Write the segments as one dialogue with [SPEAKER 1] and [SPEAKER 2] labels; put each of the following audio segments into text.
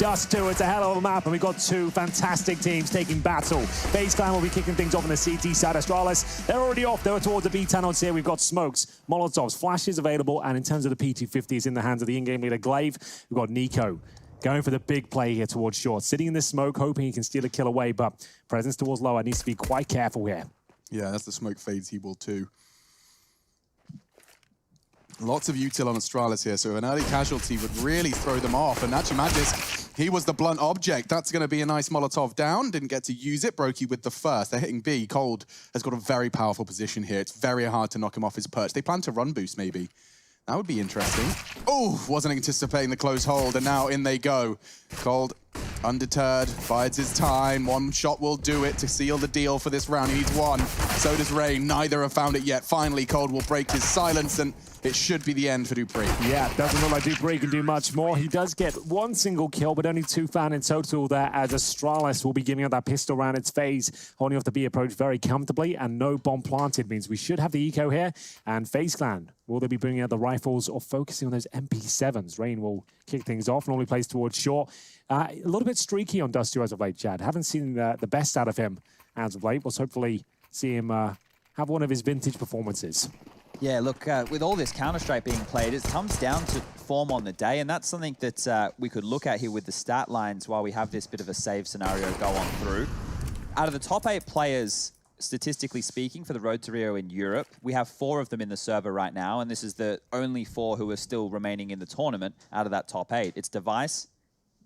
[SPEAKER 1] Dust2, it's a hell of a map, and we've got two fantastic teams taking battle. FaZe Clan will be kicking things off on the CT side. Astralis, they're already off. They're towards the B tunnels here. We've got smokes, Molotovs, flashes available, and in terms of the P250, it's in the hands of the in-game leader, Glaive. We've got Nico going for the big play here towards short, sitting in the smoke, hoping he can steal a kill away, but presence towards lower needs to be quite careful here.
[SPEAKER 2] Yeah, that's the smoke fades, he will too. Lots of util on Astralis here, so an early casualty would really throw them off. And actually, Magisk, he was the blunt object. That's going to be a nice Molotov down. Didn't get to use it. Brokey with the first. They're hitting B. Cold has got a very powerful position here. It's very hard to knock him off his perch. They plan to run boost, maybe. That would be interesting. Oh, wasn't anticipating the close hold, and now in they go. Cold, undeterred, bides his time. One shot will do it to seal the deal for this round. He needs one. So does Rain. Neither have found it yet. Finally, Cold will break his silence, and it should be the end for dupreeh.
[SPEAKER 1] Yeah, it doesn't look like dupreeh can do much more. He does get one single kill, but only two found in total there, as Astralis will be giving out that pistol round. It's FaZe holding off the B approach very comfortably, and no bomb planted means we should have the eco here. And FaZe Clan, will they be bringing out the rifles or focusing on those MP7s? Rain will kick things off, normally plays towards short. A little bit streaky on Dust2 as of late, Chad. Haven't seen the best out of him as of late. We'll hopefully see him have one of his vintage performances.
[SPEAKER 3] Yeah, look, with all this Counter-Strike being played, it comes down to form on the day, and that's something that we could look at here with the stat lines while we have this bit of a save scenario go on through. Out of the top 8 players, statistically speaking, for the Road to Rio in Europe, we have 4 of them in the server right now, and this is the only 4 who are still remaining in the tournament out of that top 8. It's Device,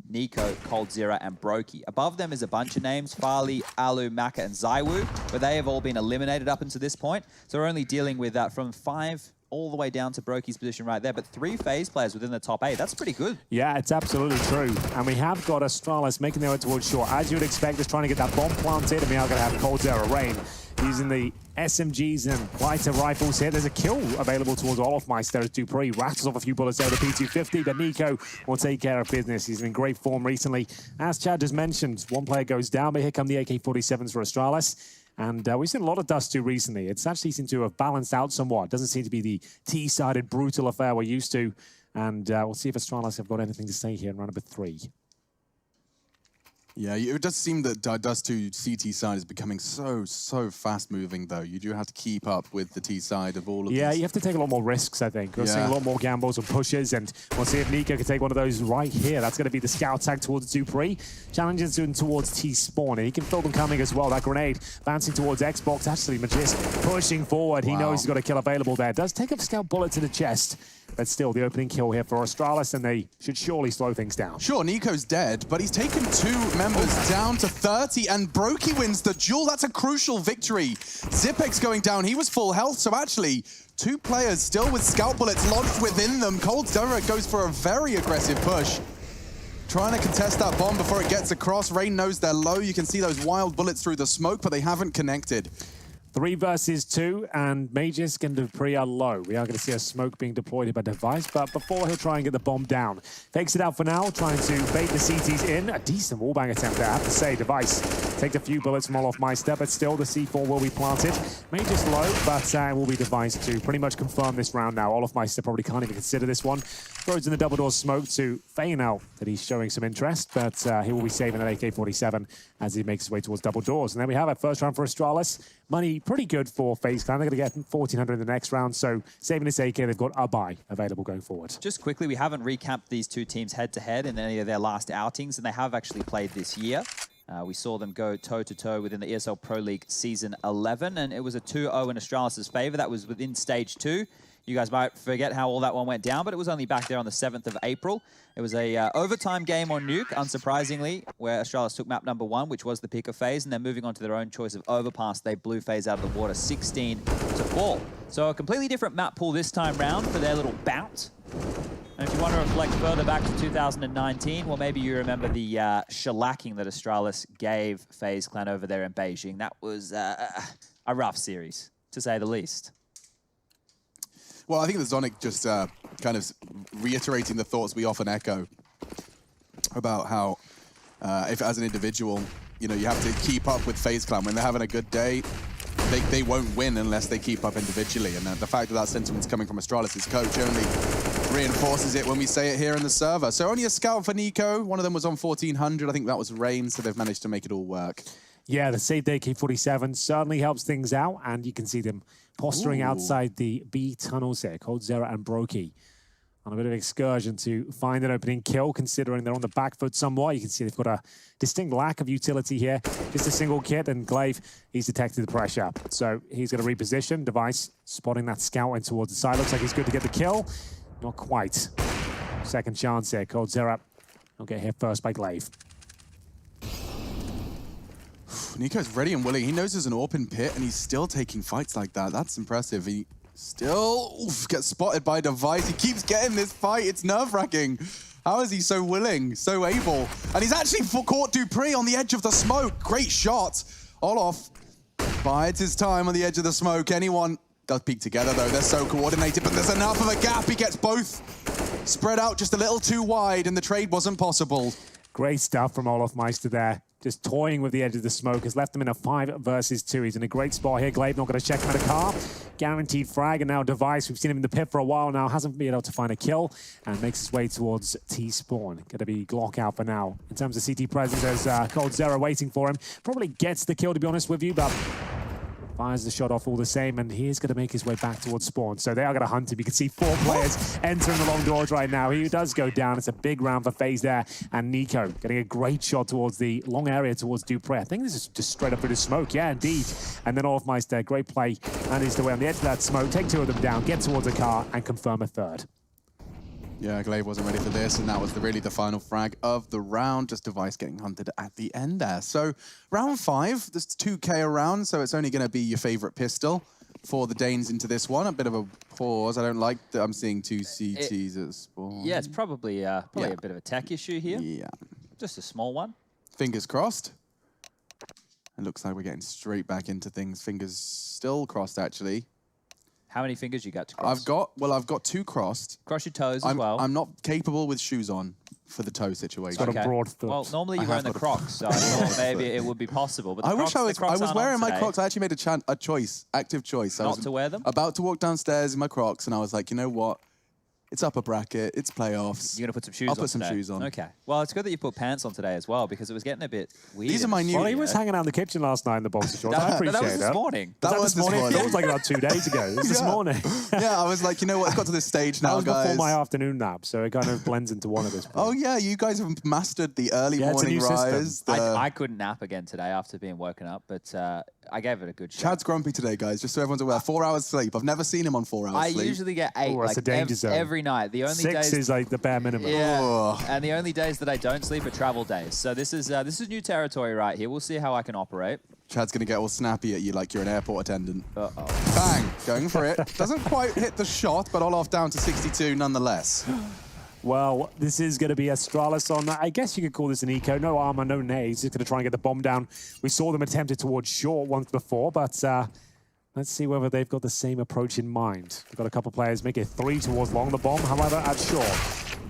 [SPEAKER 3] Nico, coldzera, and Brokey. Above them is a bunch of names, Farley, Alu, Maka, and Zywoo, but they have all been eliminated up until this point. So we're only dealing with that from 5 all the way down to Brokey's position right there, but 3 FaZe players within the top 8. That's pretty good. Yeah, it's absolutely true. And we have got Astralis making their way towards shore. As you would expect, just trying to get that bomb planted, and we are going to have coldzera Rain using the SMGs and lighter rifles here. There's a kill available towards Olofmeister as dupreeh rattles off a few bullets there, the P250, but Nico will take care of business. He's been in great form recently. As Chad just mentioned, one player goes down, but here come the AK-47s for Astralis. And we've seen a lot of Dust2 recently. It's actually seemed to have balanced out somewhat. Doesn't seem to be the T-sided brutal affair we're used to. And we'll see if Astralis have got anything to say here in round number 3.
[SPEAKER 2] Yeah, it does seem that Dust2 CT side is becoming so fast-moving, though. You do have to keep up with the T side of all of these.
[SPEAKER 1] Yeah, you have to take a lot more risks, I think. We're seeing a lot more gambles and pushes, and we'll see if Nico can take one of those right here. That's going to be the scout tag towards dupreeh. Challenges him towards T-spawn, and he can feel them coming as well. That grenade bouncing towards Xbox. Actually, Magisk pushing forward. He knows he's got a kill available there. Does take a scout bullet to the chest. But still, the opening kill here for Astralis, and they should surely slow things down.
[SPEAKER 2] Sure, Nico's dead, but he's taken 2 members down to 30, and Brokey wins the duel. That's a crucial victory. Zipex going down, he was full health, so actually, 2 players still with scout bullets lodged within them. coldzera goes for a very aggressive push, trying to contest that bomb before it gets across. Rain knows they're low. You can see those wild bullets through the smoke, but they haven't connected.
[SPEAKER 1] 3 versus 2, and Magisk and dupreeh are low. We are going to see a smoke being deployed by Device, but before he'll try and get the bomb down. Fakes it out for now, trying to bait the CTs in. A decent wallbang attempt there, I have to say. Device takes a few bullets from Olofmeister, but still the C4 will be planted. Magisk low, but it will be Device to pretty much confirm this round now. Olofmeister probably can't even consider this one. Throws in the double door smoke to feign out that he's showing some interest, but he will be saving that AK-47 as he makes his way towards double doors. And then we have a first round for Astralis. Money pretty good for FaZe Clan. They're going to get 1,400 in the next round, so saving this AK, they've got a buy available going forward.
[SPEAKER 3] Just quickly, we haven't recapped these 2 teams head-to-head in any of their last outings, and they have actually played this year. We saw them go toe-to-toe within the ESL Pro League Season 11, and it was a 2-0 in Astralis' favor. That was within Stage 2. You guys might forget how all that one went down, but it was only back there on the 7th of April. It was a overtime game on Nuke, unsurprisingly, where Astralis took map number 1, which was the pick of FaZe, and then moving on to their own choice of Overpass, they blew FaZe out of the water 16-4. So a completely different map pool this time round for their little bout. And if you want to reflect further back to 2019, well, maybe you remember the shellacking that Astralis gave FaZe Clan over there in Beijing. That was a rough series, to say the least.
[SPEAKER 2] Well, I think the Zonic just kind of reiterating the thoughts we often echo about how, if as an individual, you know, you have to keep up with FaZe Clan when they're having a good day. they won't win unless they keep up individually. And the fact that that sentiment's coming from Astralis' coach only reinforces it when we say it here in the server. So only a scout for Nico. One of them was on 1400. I think that was Rain, so they've managed to make it all work.
[SPEAKER 1] Yeah, the save day K47 certainly helps things out, and you can see them posturing outside the B tunnels here. Cold Zera and Brokey on a bit of excursion to find an opening kill, considering they're on the back foot somewhat. You can see they've got a distinct lack of utility here. Just a single kit, and Glaive, he's detected the pressure. So he's going to reposition. Device spotting that scout in towards the side. Looks like he's good to get the kill. Not quite. Second chance here. Cold Zera will get hit first by Glaive.
[SPEAKER 2] Nico's ready and willing. He knows there's an open pit, and he's still taking fights like that. That's impressive. He still gets spotted by Device. He keeps getting this fight. It's nerve-wracking. How is he so willing, so able? And he's actually caught Dupree on the edge of the smoke. Great shot. Olof bides his time on the edge of the smoke. Anyone does peek together, though. They're so coordinated, but there's enough of a gap. He gets both spread out just a little too wide, and the trade wasn't possible.
[SPEAKER 1] Great stuff from Olof Meister there. Just toying with the edge of the smoke has left him in a 5 versus 2. He's in a great spot here. Glaive not going to check him out of car. Guaranteed frag, and now Device. We've seen him in the pit for a while now. Hasn't been able to find a kill and makes his way towards T-spawn. Going to be Glock out for now. In terms of CT presence, there's Cold Zera waiting for him. Probably gets the kill, to be honest with you, but fires the shot off all the same, and he's going to make his way back towards spawn. So they are going to hunt him. You can see 4 players entering the long doors right now. He does go down. It's a big round for FaZe there. And Nico getting a great shot towards the long area towards Dupree. I think this is just straight up through the smoke. Yeah, indeed. And then Olof Meister, great play. Manages to way on the edge of that smoke, take 2 of them down, get towards a car, and confirm a 3rd.
[SPEAKER 2] Yeah, Glaive wasn't ready for this, and that was really the final frag of the round. Just Device getting hunted at the end there. So round 5, there's 2K around, so it's only going to be your favorite pistol for the Danes into this one. A bit of a pause. I don't like that I'm seeing 2 CTs at spawn.
[SPEAKER 3] Yeah, it's probably a bit of a tech issue here.
[SPEAKER 2] Yeah.
[SPEAKER 3] Just a small one.
[SPEAKER 2] Fingers crossed. It looks like we're getting straight back into things. Fingers still crossed, actually.
[SPEAKER 3] How many fingers you got to cross?
[SPEAKER 2] I've got 2 crossed.
[SPEAKER 3] Cross your toes as well.
[SPEAKER 2] I'm not capable with shoes on for the toe situation.
[SPEAKER 1] Got a broad foot.
[SPEAKER 3] Well, normally you're wearing the Crocs, so I thought maybe it would be possible. But
[SPEAKER 2] I wish I was wearing my
[SPEAKER 3] today.
[SPEAKER 2] Crocs. I actually made a choice, active choice.
[SPEAKER 3] Not to wear them?
[SPEAKER 2] About to walk downstairs in my Crocs, and I was like, you know what? It's upper bracket. It's playoffs.
[SPEAKER 3] You're going to put some shoes on
[SPEAKER 2] I'll put some
[SPEAKER 3] today.
[SPEAKER 2] shoes on.
[SPEAKER 3] Okay. Well, it's good that you put pants on today as well, because it was getting a bit weird.
[SPEAKER 2] These are my new...
[SPEAKER 1] Well, he was hanging out in the kitchen last night in the boxer shorts. I appreciate
[SPEAKER 3] that was this morning.
[SPEAKER 1] That was this morning. It feels like about 2 days ago. It was this morning.
[SPEAKER 2] Yeah, I was like, you know what? It's got to this stage now,
[SPEAKER 1] that was
[SPEAKER 2] guys.
[SPEAKER 1] before my afternoon nap, so it kind of blends into one at this point.
[SPEAKER 2] Oh, yeah. You guys have mastered the early morning rise.
[SPEAKER 3] I couldn't nap again today after being woken up, but I gave it a good shot.
[SPEAKER 2] Chad's grumpy today, guys, just so everyone's aware. 4 hours sleep. I've never seen him on 4 hours sleep.
[SPEAKER 3] I usually get 8
[SPEAKER 1] that's a danger zone.
[SPEAKER 3] every night. The only
[SPEAKER 1] 6
[SPEAKER 3] days
[SPEAKER 1] is like the bare minimum.
[SPEAKER 3] Yeah, and the only days that I don't sleep are travel days. So this is new territory right here. We'll see how I can operate.
[SPEAKER 2] Chad's going to get all snappy at you like you're an airport attendant.
[SPEAKER 3] Uh-oh.
[SPEAKER 2] Bang! Going for it. Doesn't quite hit the shot, but Olof down to 62 nonetheless.
[SPEAKER 1] Well, this is going to be Astralis on that. I guess you could call this an eco. No armor, no nades. Just going to try and get the bomb down. We saw them attempt it towards short once before, but let's see whether they've got the same approach in mind. We've got a couple players make it 3 towards long the bomb, however, at short.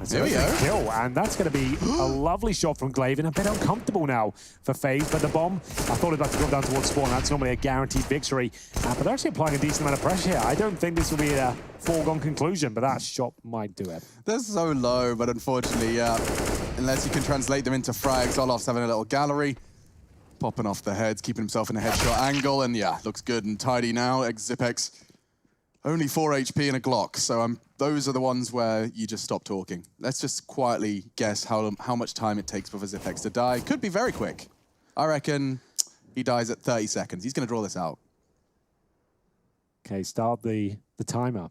[SPEAKER 2] There we go.
[SPEAKER 1] Kill, and that's going to be a lovely shot from Glaive, and a bit uncomfortable now for FaZe, but the bomb, I thought it was about to go down towards spawn. That's normally a guaranteed victory, but they're actually applying a decent amount of pressure here. I don't think this will be a foregone conclusion, but that shot might do it.
[SPEAKER 2] They're so low, but unfortunately, yeah, unless you can translate them into frags, Olof's having a little gallery, popping off the heads, keeping himself in a headshot angle, and yeah, looks good and tidy now. Zipex, only 4 HP and a Glock, so those are the ones where you just stop talking. Let's just quietly guess how much time it takes for Zipex to die. Could be very quick. I reckon he dies at 30 seconds. He's going to draw this out.
[SPEAKER 1] Okay, start the timer.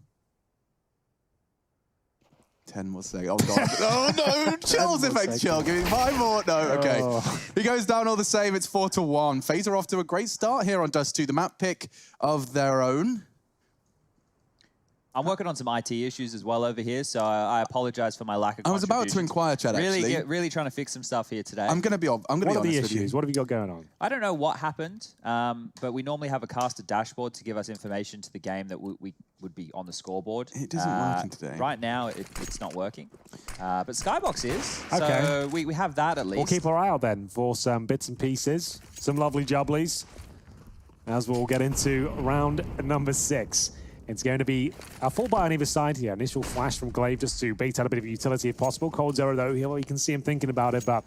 [SPEAKER 2] 10 more seconds. Oh, God. Oh, no. Chill, Zipex, chill. Give me 5 more. No, okay.
[SPEAKER 1] Oh.
[SPEAKER 2] He goes down all the same. It's 4-1. FaZe are off to a great start here on Dust2, the map pick of their own.
[SPEAKER 3] I'm working on some IT issues as well over here, so I apologize for my lack of
[SPEAKER 2] I was about to inquire, Chad, actually.
[SPEAKER 3] Really trying to fix some stuff here today.
[SPEAKER 2] I'm going to be honest with you.
[SPEAKER 1] What are the issues? What have you got going on?
[SPEAKER 3] I don't know what happened, but we normally have a caster dashboard to give us information to the game that we would be on the scoreboard.
[SPEAKER 2] It isn't working today.
[SPEAKER 3] Right now, it's not working. But Skybox is,
[SPEAKER 1] Okay.
[SPEAKER 3] so we have that at least.
[SPEAKER 1] We'll keep our eye out then for some bits and pieces, some lovely jubblies. as we'll get into round number 6. It's going to be a full buy on either side here. Initial flash from Glaive just to bait out a bit of utility if possible. coldzera, though, you can see him thinking about it, but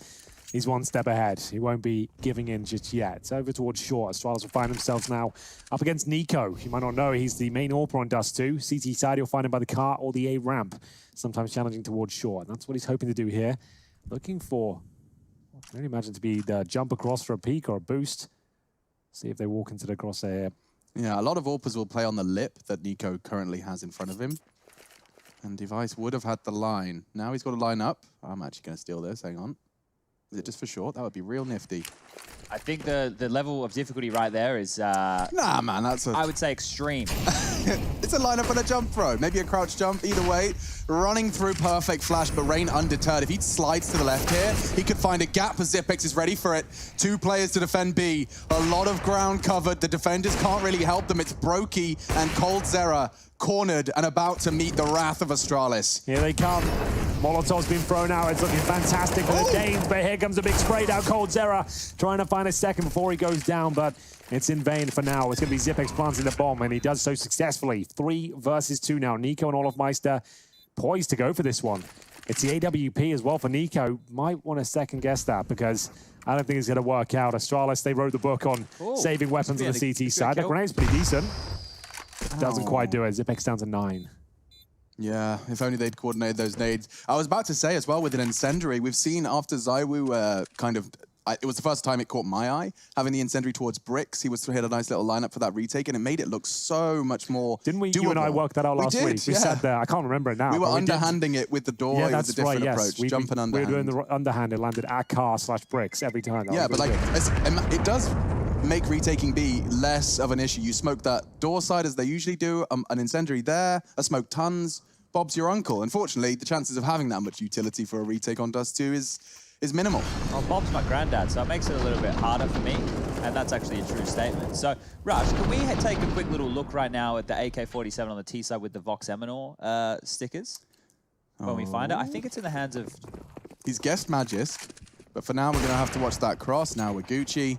[SPEAKER 1] he's one step ahead. He won't be giving in just yet. Over towards short. Astralis will find themselves now up against Nico. You might not know, he's the main AWPer on Dust2. CT side, you'll find him by the car or the A ramp. Sometimes challenging towards short. That's what he's hoping to do here. Looking for, I can only imagine to be the jump across for a peak or a boost. See if they walk into the crosshair here.
[SPEAKER 2] Yeah, a lot of AWPers will play on the lip that Nico currently has in front of him. And Device would have had the line. Now he's got to line up. I'm actually going to steal this. Hang on. Is it just for short? That would be real nifty.
[SPEAKER 3] I think the level of difficulty right there is...
[SPEAKER 2] nah, man, that's a...
[SPEAKER 3] I would say extreme.
[SPEAKER 2] It's a lineup and a jump throw. Maybe a crouch jump, either way. Running through perfect flash, but Rain undeterred. If he slides to the left here, he could find a gap as Zipex is ready for it. 2 players to defend B. A lot of ground covered. The defenders can't really help them. It's Brokey and coldzera cornered and about to meet the wrath of Astralis.
[SPEAKER 1] Here they come. Molotov's been thrown out. It's looking fantastic for the Danes, but here comes a big spray down. coldzera trying to find a second before he goes down, but it's in vain for now. It's going to be Zipex planting the bomb, and he does so successfully. 3 versus 2 now. Nico and olofmeister poised to go for this one. It's the AWP as well for Nico. Might want to second guess that because I don't think it's going to work out. Astralis, they wrote the book on saving weapons on the CT side. The grenade's pretty decent. Doesn't quite do it. Zipex down to 9.
[SPEAKER 2] Yeah, if only they'd coordinated those nades. I was about to say as well with an incendiary, we've seen after Zywoo it was the first time it caught my eye, having the incendiary towards bricks. He hit a nice little lineup for that retake, and it made it look so much more
[SPEAKER 1] Didn't we,
[SPEAKER 2] doable.
[SPEAKER 1] you and I worked that out last week? We sat there, I can't remember it now.
[SPEAKER 2] We were underhanding it with the door.
[SPEAKER 1] Yeah,
[SPEAKER 2] it was a different approach, jumping underhand.
[SPEAKER 1] We were doing the underhand, it landed at car/bricks every time.
[SPEAKER 2] Yeah, but like, it does make retaking B less of an issue. You smoke that door side as they usually do, an incendiary there, a smoke tons, Bob's your uncle. Unfortunately, the chances of having that much utility for a retake on Dust2 is minimal.
[SPEAKER 3] Well, Bob's my granddad, so it makes it a little bit harder for me, and that's actually a true statement. So, Rush, can we take a quick little look right now at the AK-47 on the T side with the Vox Eminor stickers? When we find it, I think it's in the hands of...
[SPEAKER 2] He's guessed Magisk, but for now we're going to have to watch that cross. Now with Gucci.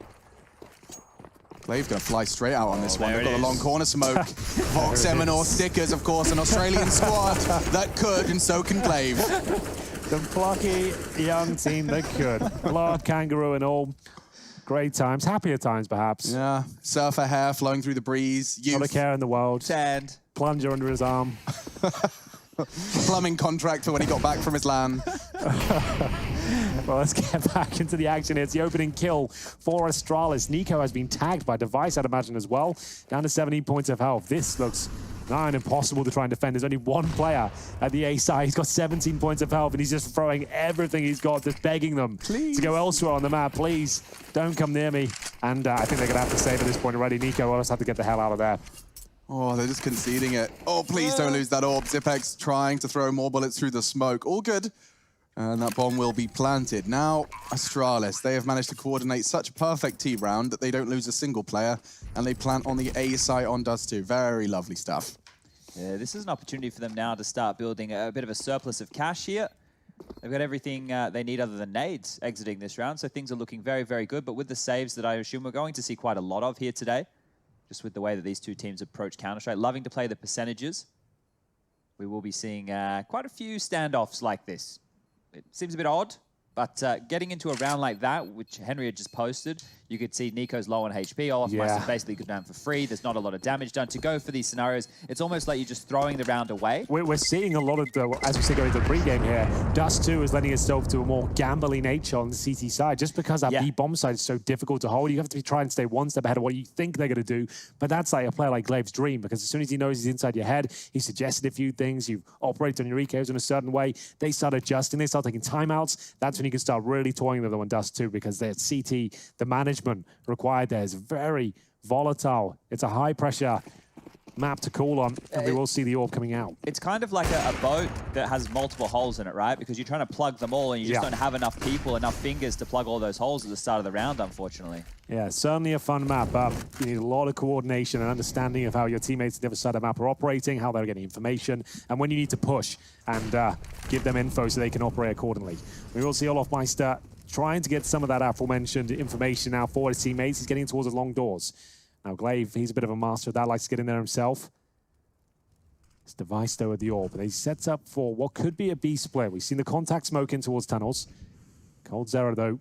[SPEAKER 2] Glaive's going to fly straight out on this one. They've got a long corner smoke. Vox Eminor stickers, of course, an Australian squad that could, and so can Glaive.
[SPEAKER 1] The plucky young team that could. Lord Kangaroo and all. Great times. Happier times, perhaps.
[SPEAKER 2] Yeah. Surfer hair flowing through the breeze. Youth.
[SPEAKER 1] Not a care in the world.
[SPEAKER 3] Sand.
[SPEAKER 1] Plunger under his arm.
[SPEAKER 2] Plumbing contractor when he got back from his LAN.
[SPEAKER 1] Well, let's get back into the action. It's the opening kill for Astralis. Nico has been tagged by Device, I'd imagine, as well. Down to 17 points of health. This looks nigh impossible to try and defend. There's only one player at the A side. He's got 17 points of health, and he's just throwing everything he's got, just begging them to go elsewhere on the map. Please, don't come near me. And I think they're going to have to save at this point already. Nico will just have to get the hell out of there.
[SPEAKER 2] Oh, they're just conceding it. Oh, please don't lose that orb. Zipex trying to throw more bullets through the smoke. All good. And that bomb will be planted. Now, Astralis, they have managed to coordinate such a perfect T round that they don't lose a single player, and they plant on the A site on Dust2. Very lovely stuff.
[SPEAKER 3] Yeah, this is an opportunity for them now to start building a bit of a surplus of cash here. They've got everything they need other than nades exiting this round, so things are looking very, very good. But with the saves that I assume we're going to see quite a lot of here today, just with the way that these two teams approach Counter-Strike, loving to play the percentages, we will be seeing quite a few standoffs like this. It seems a bit odd, but getting into a round like that, which Henry had just posted, you could see Nico's low on HP. olofmeister basically could down for free. There's not a lot of damage done. To go for these scenarios, it's almost like you're just throwing the round away.
[SPEAKER 1] We're seeing a lot of, as we say, going into the pregame here, Dust2 is lending itself to a more gambly nature on the CT side, just because that B-bomb side is so difficult to hold. You have to try and stay one step ahead of what you think they're going to do, but that's like a player like Glaive's dream, because as soon as he knows he's inside your head, he suggested a few things, you operate on your EKs in a certain way, they start adjusting, they start taking timeouts. That's when you can start really toying with them on Dust2, because their CT, the management required there is very volatile. It's a high-pressure map to call on, and we will see the orb coming out.
[SPEAKER 3] It's kind of like a boat that has multiple holes in it, right? Because you're trying to plug them all, and you just don't have enough people, enough fingers to plug all those holes at the start of the round, unfortunately.
[SPEAKER 1] Yeah, certainly a fun map, but you need a lot of coordination and understanding of how your teammates on the other side of the map are operating, how they're getting information, and when you need to push and give them info so they can operate accordingly. We will see olofmeister trying to get some of that aforementioned information now for his teammates. He's getting towards the long doors. Now Glaive, he's a bit of a master of that, likes to get in there himself. It's Dust2 at the AWP, but he sets up for what could be a B split. We've seen the contact smoke in towards tunnels. Cold Zero, though.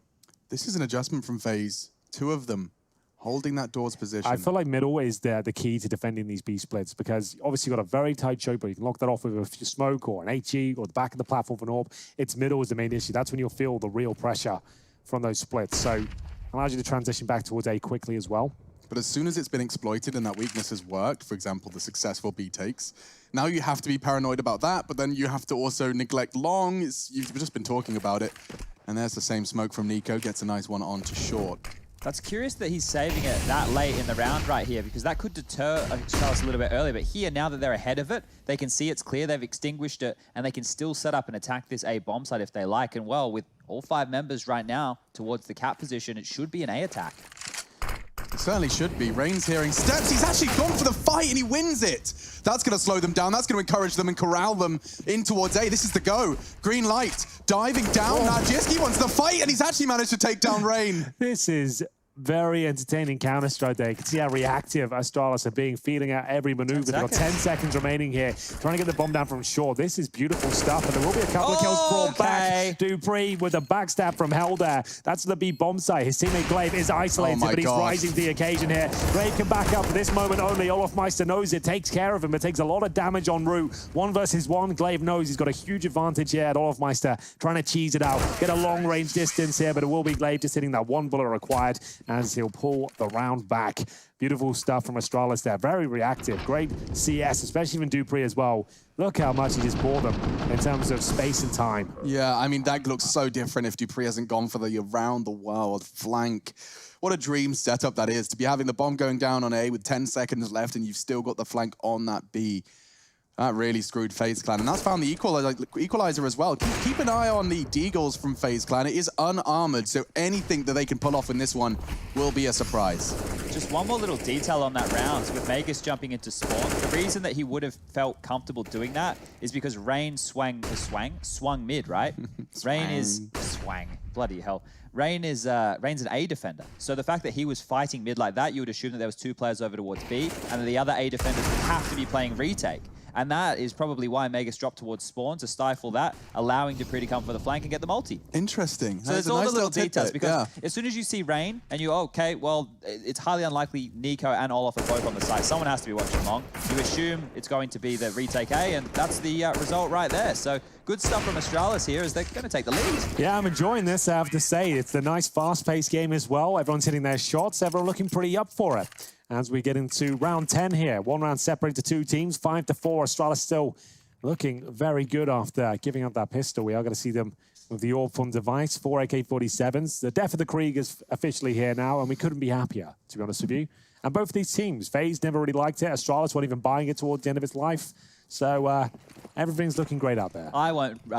[SPEAKER 2] This is an adjustment from FaZe. 2 of them holding that door's position.
[SPEAKER 1] I feel like middle is the key to defending these B splits because obviously you've got a very tight choke, but you can lock that off with a smoke or an HE or the back of the platform for an AWP. It's middle is the main issue. That's when you'll feel the real pressure from those splits. So allows you to transition back towards A quickly as well.
[SPEAKER 2] But as soon as it's been exploited and that weakness has worked, for example, the successful B takes, now you have to be paranoid about that, but then you have to also neglect long. You've just been talking about it. And there's the same smoke from Nico, gets a nice one on to short.
[SPEAKER 3] That's curious that he's saving it that late in the round right here, because that could deter Astralis a little bit earlier. But here, now that they're ahead of it, they can see it's clear, they've extinguished it, and they can still set up and attack this A bomb site if they like. And well, with all 5 members right now towards the cap position, it should be an A attack.
[SPEAKER 2] It certainly should be. Rain's hearing steps. He's actually gone for the fight and he wins it. That's going to slow them down. That's going to encourage them and corral them in towards A. This is the go. Green light. Diving down. Now Jiski wants the fight and he's actually managed to take down Rain.
[SPEAKER 1] This is very entertaining counter-strike there. You can see how reactive Astralis are being, feeling out every maneuver. They've got 10 seconds remaining here, trying to get the bomb down from short. This is beautiful stuff, and there will be a couple of kills brought back. Dupree with a backstab from Hell there. That's the B bomb site. His teammate Glaive is isolated, but he's rising to the occasion here. Glaive can back up for this moment only. Olofmeister knows it, takes care of him, but takes a lot of damage en route. 1 versus 1. Glaive knows he's got a huge advantage here at Olofmeister, trying to cheese it out, get a long range distance here, but it will be Glaive just hitting that 1 bullet required as he'll pull the round back. Beautiful stuff from Astralis there. Very reactive. Great CS, especially even Dupree as well. Look how much he just bought them in terms of space and time.
[SPEAKER 2] Yeah, I mean, that looks so different if Dupree hasn't gone for the around-the-world flank. What a dream setup that is, to be having the bomb going down on A with 10 seconds left and you've still got the flank on that B. That really screwed FaZe Clan, and that's found the equalizer as well. Keep an eye on the Deagles from FaZe Clan. It is unarmored, so anything that they can pull off in this one will be a surprise.
[SPEAKER 3] Just one more little detail on that round. With Magus jumping into spawn, the reason that he would have felt comfortable doing that is because Rain swung mid, right? Rain is bloody hell. Rain's an A defender. So the fact that he was fighting mid like that, you would assume that there was 2 players over towards B, and that the other A defenders would have to be playing retake. And that is probably why Magus dropped towards spawn to stifle that, allowing Dupree to come for the flank and get the multi.
[SPEAKER 2] Interesting.
[SPEAKER 3] So there's all the little details, because as soon as you see Rain and you, okay, well, it's highly unlikely Nico and Olof are both on the site. Someone has to be watching long. You assume it's going to be the retake A, and that's the result right there. So good stuff from Astralis here as they're going to take the lead.
[SPEAKER 1] Yeah, I'm enjoying this, I have to say. It's a nice fast-paced game as well. Everyone's hitting their shots. Everyone looking pretty up for it. As we get into round 10 here. 1 round separated to 2 teams, 5-4. Astralis still looking very good after giving up that pistol. We are going to see them with the AWP on device, 4 AK-47s. The death of the Krieg is officially here now, and we couldn't be happier, to be honest with you. And both of these teams, FaZe never really liked it. Astralis wasn't even buying it towards the end of its life. So everything's looking great out there.
[SPEAKER 3] I won't be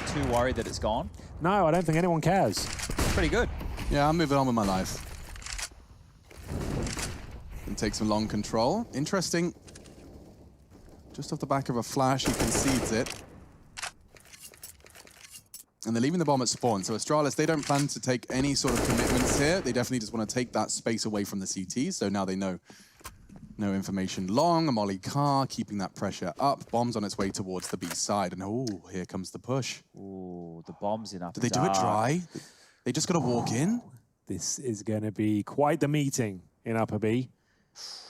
[SPEAKER 3] too worried that it's gone.
[SPEAKER 1] No, I don't think anyone cares.
[SPEAKER 3] Pretty good.
[SPEAKER 2] Yeah, I'm moving on with my life. And take some long control. Interesting. Just off the back of a flash, he concedes it. And they're leaving the bomb at spawn. So Astralis, they don't plan to take any sort of commitments here. They definitely just want to take that space away from the CT. So now they know no information long. A molly car, keeping that pressure up. Bomb's on its way towards the B side. And oh, here comes the push.
[SPEAKER 3] Ooh, the bomb's in up.
[SPEAKER 2] Did they do it dry? They just got to walk in?
[SPEAKER 1] This is going to be quite the meeting in upper B.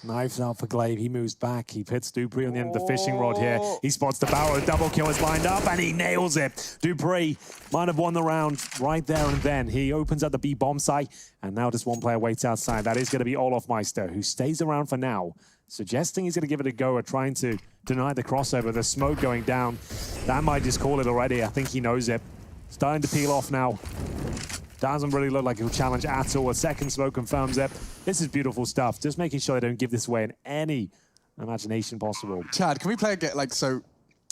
[SPEAKER 1] Knives out for Glaive. He moves back. He hits Dupree on the end of the fishing rod here. He spots the barrel. A double kill is lined up, and he nails it. Dupree might have won the round right there and then. He opens up the B bomb site, and now just 1 player waits outside. That is going to be Olofmeister, who stays around for now, suggesting he's going to give it a go at trying to deny the crossover. The smoke going down. That might just call it already. I think he knows it. Starting to peel off now. Doesn't really look like he'll challenge at all. A second smoke confirms it. This is beautiful stuff. Just making sure they don't give this away in any imagination possible.
[SPEAKER 2] Chad, can we play a game? Like, so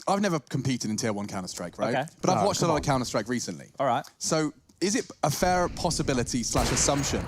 [SPEAKER 2] I've never competed in Tier 1 Counter-Strike, right?
[SPEAKER 3] Okay.
[SPEAKER 2] But I've watched a lot of Counter-Strike recently.
[SPEAKER 3] All right.
[SPEAKER 2] So is it a fair possibility / assumption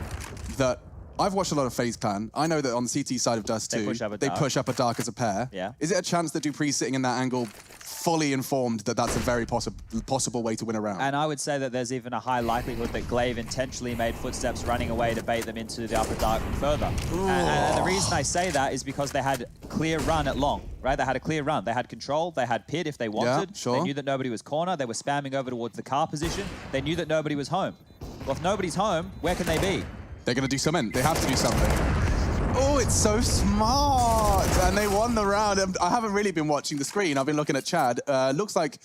[SPEAKER 2] that I've watched a lot of FaZe Clan. I know that on the CT side of Dust2, they push up a dark as a pair.
[SPEAKER 3] Yeah.
[SPEAKER 2] Is it a chance that Dupree's sitting in that angle fully informed that that's a very possible way to win a round?
[SPEAKER 3] And I would say that there's even a high likelihood that Glaive intentionally made footsteps running away to bait them into the upper dark further. And the reason I say that is because they had clear run at long, right? They had a clear run. They had control. They had pit if they wanted.
[SPEAKER 2] Yeah, sure.
[SPEAKER 3] They knew that nobody was corner. They were spamming over towards the car position. They knew that nobody was home. Well, if nobody's home, where can they be?
[SPEAKER 2] They're going to do something. They have to do something. Oh, it's so smart. And they won the round. I haven't really been watching the screen. I've been looking at Chad. Looks like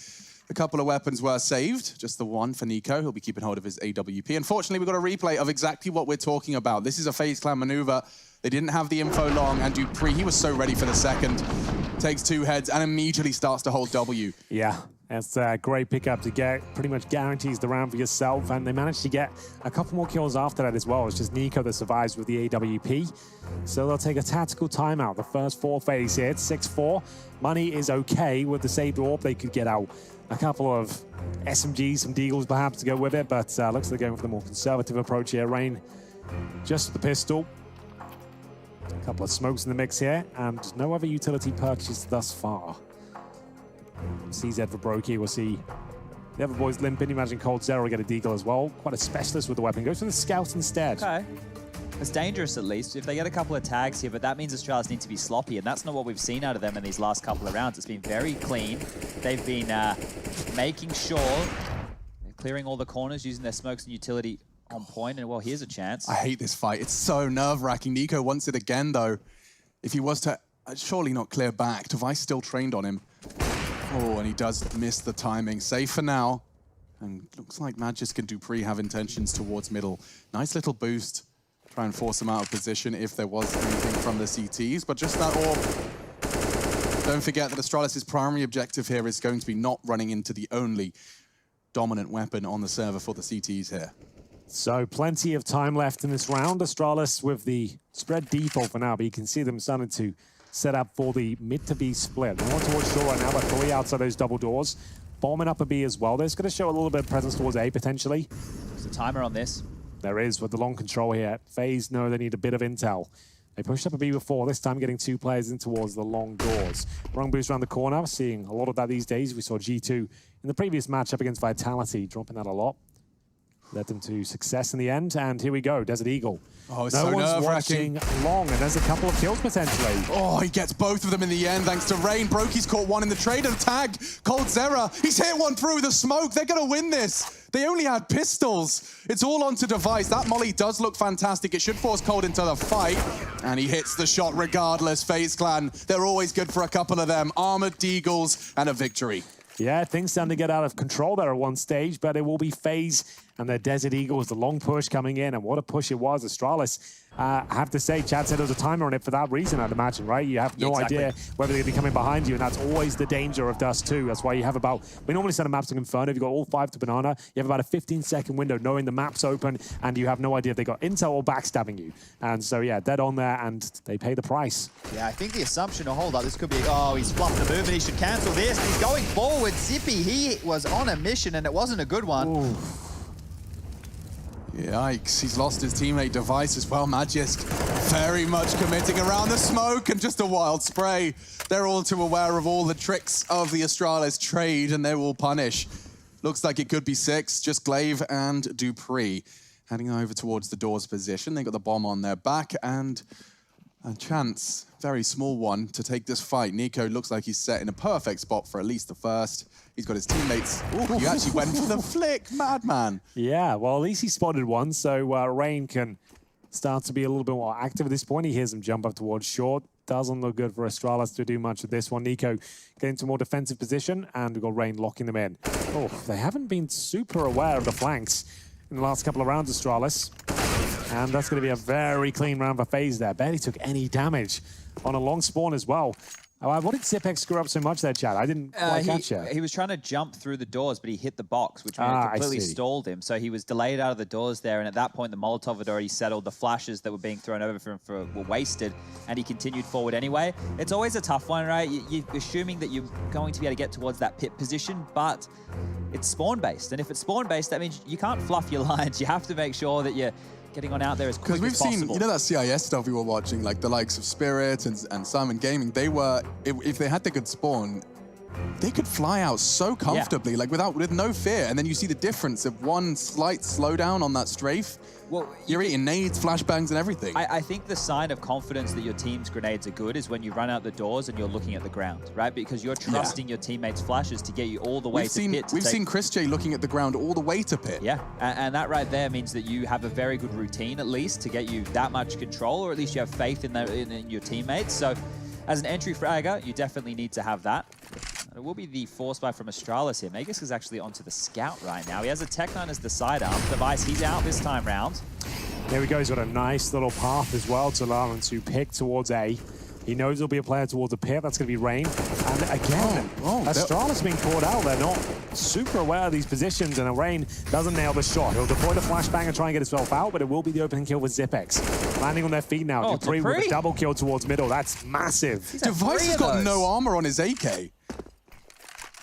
[SPEAKER 2] a couple of weapons were saved. Just the one for Nico. He'll be keeping hold of his AWP. Unfortunately, we've got a replay of exactly what we're talking about. This is a FaZe Clan maneuver. They didn't have the info long, and Dupree, he was so ready for the second. Takes 2 heads and immediately starts to hold W.
[SPEAKER 1] Yeah, that's a great pickup to get. Pretty much guarantees the round for yourself, and they managed to get a couple more kills after that as well. It's just Nico that survives with the AWP. So they'll take a tactical timeout. The first 4 FaZe here, 6-4. Money is okay with the saved orb. They could get out a couple of SMGs, some Deagles perhaps to go with it, but looks like they're going for the more conservative approach here. Rain just the pistol. A couple of smokes in the mix here, and no other utility purchased thus far. CZ for Brokey, we'll see the other boys limping. Imagine Cold Zero will get a deagle as well. Quite a specialist with the weapon. Goes for the scout instead.
[SPEAKER 3] Okay. It's dangerous at least. If they get a couple of tags here, but that means Astralis need to be sloppy, and that's not what we've seen out of them in these last couple of rounds. It's been very clean. They've been making sure they're clearing all the corners, using their smokes and utility on point, and well, here's a chance.
[SPEAKER 2] I hate this fight. It's so nerve-wracking. Nico wants it again, though. If he was to surely not clear back, Device still trained on him. Oh, and he does miss the timing. Safe for now. And looks like Magis and Dupree have intentions towards middle. Nice little boost. Try and force him out of position if there was anything from the CTs, but just that orb. Don't forget that Astralis' primary objective here is going to be not running into the only dominant weapon on the server for the CTs here.
[SPEAKER 1] So plenty of time left in this round. Astralis with the spread default for now, but you can see them starting to set up for the mid to B split. They want towards short right now, but 3 outside those double doors. Bombing up a B as well. They're just going to show a little bit of presence towards A potentially.
[SPEAKER 3] There's a timer on this.
[SPEAKER 1] There is with the long control here. FaZe know they need a bit of intel. They pushed up a B before, this time getting 2 players in towards the long doors. Wrong boost around the corner, seeing a lot of that these days. We saw G2 in the previous matchup against Vitality, dropping that a lot. Led them to success in the end, and here we go, Desert Eagle.
[SPEAKER 2] Oh, it's
[SPEAKER 1] no
[SPEAKER 2] so
[SPEAKER 1] one's
[SPEAKER 2] nerve-wracking.
[SPEAKER 1] watching long, and there's a couple of kills potentially.
[SPEAKER 2] Oh, he gets both of them in the end, thanks to Rain. Brokey's caught one in the trade and tag. Cold Zera, he's hit one through the smoke. They're gonna win this. They only had pistols. It's all onto Device. That molly does look fantastic. It should force Cold into the fight. And he hits the shot regardless. FaZe Clan, they're always good for a couple of them. Armored Deagles and a victory.
[SPEAKER 1] Yeah, things starting to get out of control there at one stage, but it will be FaZe and the Desert Eagles, the long push coming in, and what a push it was. Astralis, I have to say, Chad said there was a timer on it for that reason, I'd imagine, right? You have no idea whether they're going to be coming behind you, and that's always the danger of Dust2. That's why you have about, we normally send a map to Inferno, if you've got all 5 to Banana, you have about a 15-second window knowing the map's open, and you have no idea if they got intel or backstabbing you. And so, yeah, dead on there, and they pay the price.
[SPEAKER 4] Yeah, I think the assumption, hold up, this could be, oh, he's fluffed the move and he should cancel this. He's going forward. Zippy, he was on a mission and it wasn't a good one.
[SPEAKER 1] Ooh.
[SPEAKER 2] Yikes, he's lost his teammate Device as well. Magisk very much committing around the smoke and just a wild spray. They're all too aware of all the tricks of the Astralis trade and they will punish. Looks like it could be 6, just Glaive and Dupree. Heading over towards the doors position. They got the bomb on their back and a chance, very small one, to take this fight. Nico looks like he's set in a perfect spot for at least the first. He's got his teammates. Ooh, you actually went for the flick, madman.
[SPEAKER 1] Yeah, well, at least he spotted one, so Rain can start to be a little bit more active at this point. He hears him jump up towards short. Doesn't look good for Astralis to do much with this one. Nico getting to a more defensive position, and we've got Rain locking them in. Oh, they haven't been super aware of the flanks in the last couple of rounds, Astralis. And that's going to be a very clean round for FaZe there. Barely took any damage on a long spawn as well. What did Zipex screw up so much there, Chad? I didn't quite catch it.
[SPEAKER 3] He was trying to jump through the doors, but he hit the box, which completely stalled him. So he was delayed out of the doors there, and at that point, the Molotov had already settled. The flashes that were being thrown over for him were wasted, and he continued forward anyway. It's always a tough one, right? You're assuming that you're going to be able to get towards that pit position, but it's spawn-based. And if it's spawn-based, that means you can't fluff your lines. You have to make sure that you're getting on out there as quick
[SPEAKER 2] Because we've
[SPEAKER 3] as
[SPEAKER 2] seen,
[SPEAKER 3] possible.
[SPEAKER 2] you know, that CIS stuff we were watching, like the likes of Spirit and Simon Gaming, they were, if they had the good spawn, they could fly out so comfortably, like with no fear. And then you see the difference of one slight slowdown on that strafe.
[SPEAKER 3] Well,
[SPEAKER 2] You're eating nades, flashbangs, and everything.
[SPEAKER 3] I think the sign of confidence that your team's grenades are good is when you run out the doors and you're looking at the ground, right? Because you're trusting your teammates' flashes to get you all the way to pit.
[SPEAKER 2] We've seen Chris J looking at the ground all the way to pit.
[SPEAKER 3] Yeah, and that right there means that you have a very good routine, at least, to get you that much control, or at least you have faith in your teammates. So as an entry fragger, you definitely need to have that. And it will be the force buy from Astralis here. Magus is actually onto the scout right now. He has a Tech9 as the sidearm. Device, he's out this time round.
[SPEAKER 1] There we go. He's got a nice little path as well to allow him to pick towards A. He knows there'll be a player towards the pit. That's going to be Rain. And again, Astralis being caught out. They're not super aware of these positions, and Rain doesn't nail the shot. He'll deploy the flashbang and try and get himself out, but it will be the opening kill with Zipex. Landing on their feet now.
[SPEAKER 3] Oh,
[SPEAKER 1] Dupree with a double kill towards middle. That's massive.
[SPEAKER 2] Device has got no armor on his AK.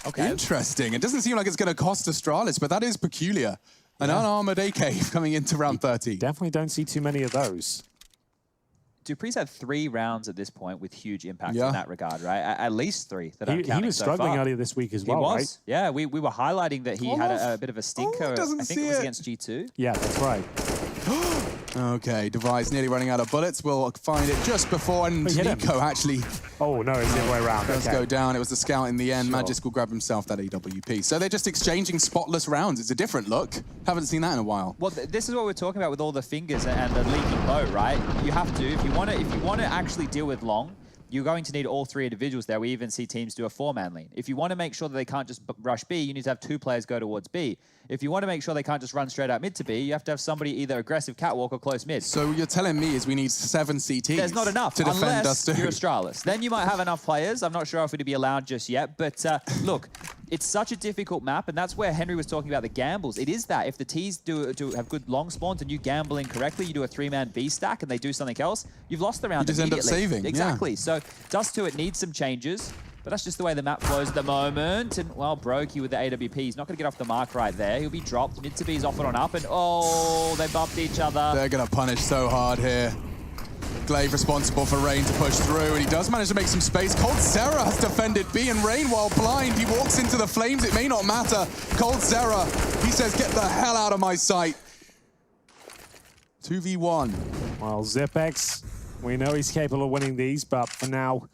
[SPEAKER 3] Okay.
[SPEAKER 2] Interesting. It doesn't seem like it's going to cost Astralis, but that is peculiar. An unarmored AK coming into round 30.
[SPEAKER 1] Definitely don't see too many of those.
[SPEAKER 3] Dupree's had 3 rounds at this point with huge impact in that regard, right? At least 3 that I'm counting
[SPEAKER 1] He was
[SPEAKER 3] so
[SPEAKER 1] struggling
[SPEAKER 3] far.
[SPEAKER 1] earlier this week as well, right?
[SPEAKER 3] Yeah, we were highlighting that he had a bit of a stinker. I think it was against G2.
[SPEAKER 1] Yeah, that's right.
[SPEAKER 2] Okay, Device nearly running out of bullets. We'll find it just before, and Nico actually
[SPEAKER 1] Oh, no, it's the other way around.
[SPEAKER 2] does go down. It was the scout in the end.
[SPEAKER 1] Sure.
[SPEAKER 2] Magisk will grab himself that AWP. So they're just exchanging spotless rounds. It's a different look. Haven't seen that in a while.
[SPEAKER 3] Well, this is what we're talking about with all the fingers and the leaking bow, right? You have to, if you want to actually deal with long, you're going to need all 3 individuals there. We even see teams do a 4-man lean. If you want to make sure that they can't just rush B, you need to have 2 players go towards B. If you want to make sure they can't just run straight out mid to B, you have to have somebody either aggressive catwalk or close mid.
[SPEAKER 2] So you're telling me is we need 7 CTs.
[SPEAKER 3] There's not enough
[SPEAKER 2] to defend Dust2.
[SPEAKER 3] You're Astralis. Then you might have enough players. I'm not sure if it'd be allowed just yet, but look, it's such a difficult map, and that's where Henry was talking about the gambles. It is that if the Ts do have good long spawns and you gamble incorrectly, you do a 3-man B stack and they do something else, you've lost the round.
[SPEAKER 2] You just end up saving.
[SPEAKER 3] Exactly. So Dust2, it needs some changes. But that's just the way the map flows at the moment. And, well, Brokey with the AWP. He's not going to get off the mark right there. He'll be dropped. Mid to B's off and on up. And, oh, they bumped each other.
[SPEAKER 2] They're going to punish so hard here. Glaive responsible for Rain to push through, and he does manage to make some space. Cold Zera has defended B, and Rain, while blind, he walks into the flames. It may not matter. Cold Zera, he says, get the hell out of my sight. 2v1.
[SPEAKER 1] Well, Zipex, we know he's capable of winning these, but for now,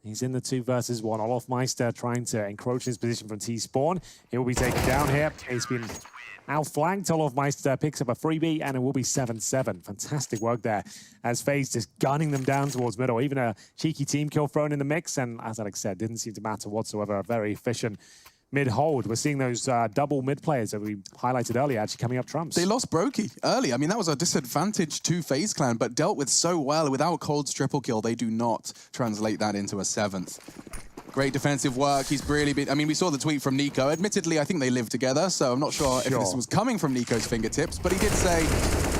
[SPEAKER 1] he's in the 2 versus 1. Olofmeister trying to encroach his position from T-spawn. He will be taken down here. He's been outflanked. Olofmeister picks up a freebie, and it will be 7-7. Fantastic work there as FaZe just gunning them down towards middle. Even a cheeky team kill thrown in the mix, and as Alex said, didn't seem to matter whatsoever. A very efficient mid-hold. We're seeing those double mid players that we highlighted earlier actually coming up trumps.
[SPEAKER 2] They lost Brokey early. I mean, that was a disadvantage to FaZe Clan, but dealt with so well. Without Cold's triple kill, they do not translate that into a 7th. Great defensive work. He's really been... I mean, we saw the tweet from Nico. Admittedly, I think they live together, so I'm not sure if this was coming from Nico's fingertips, but he did say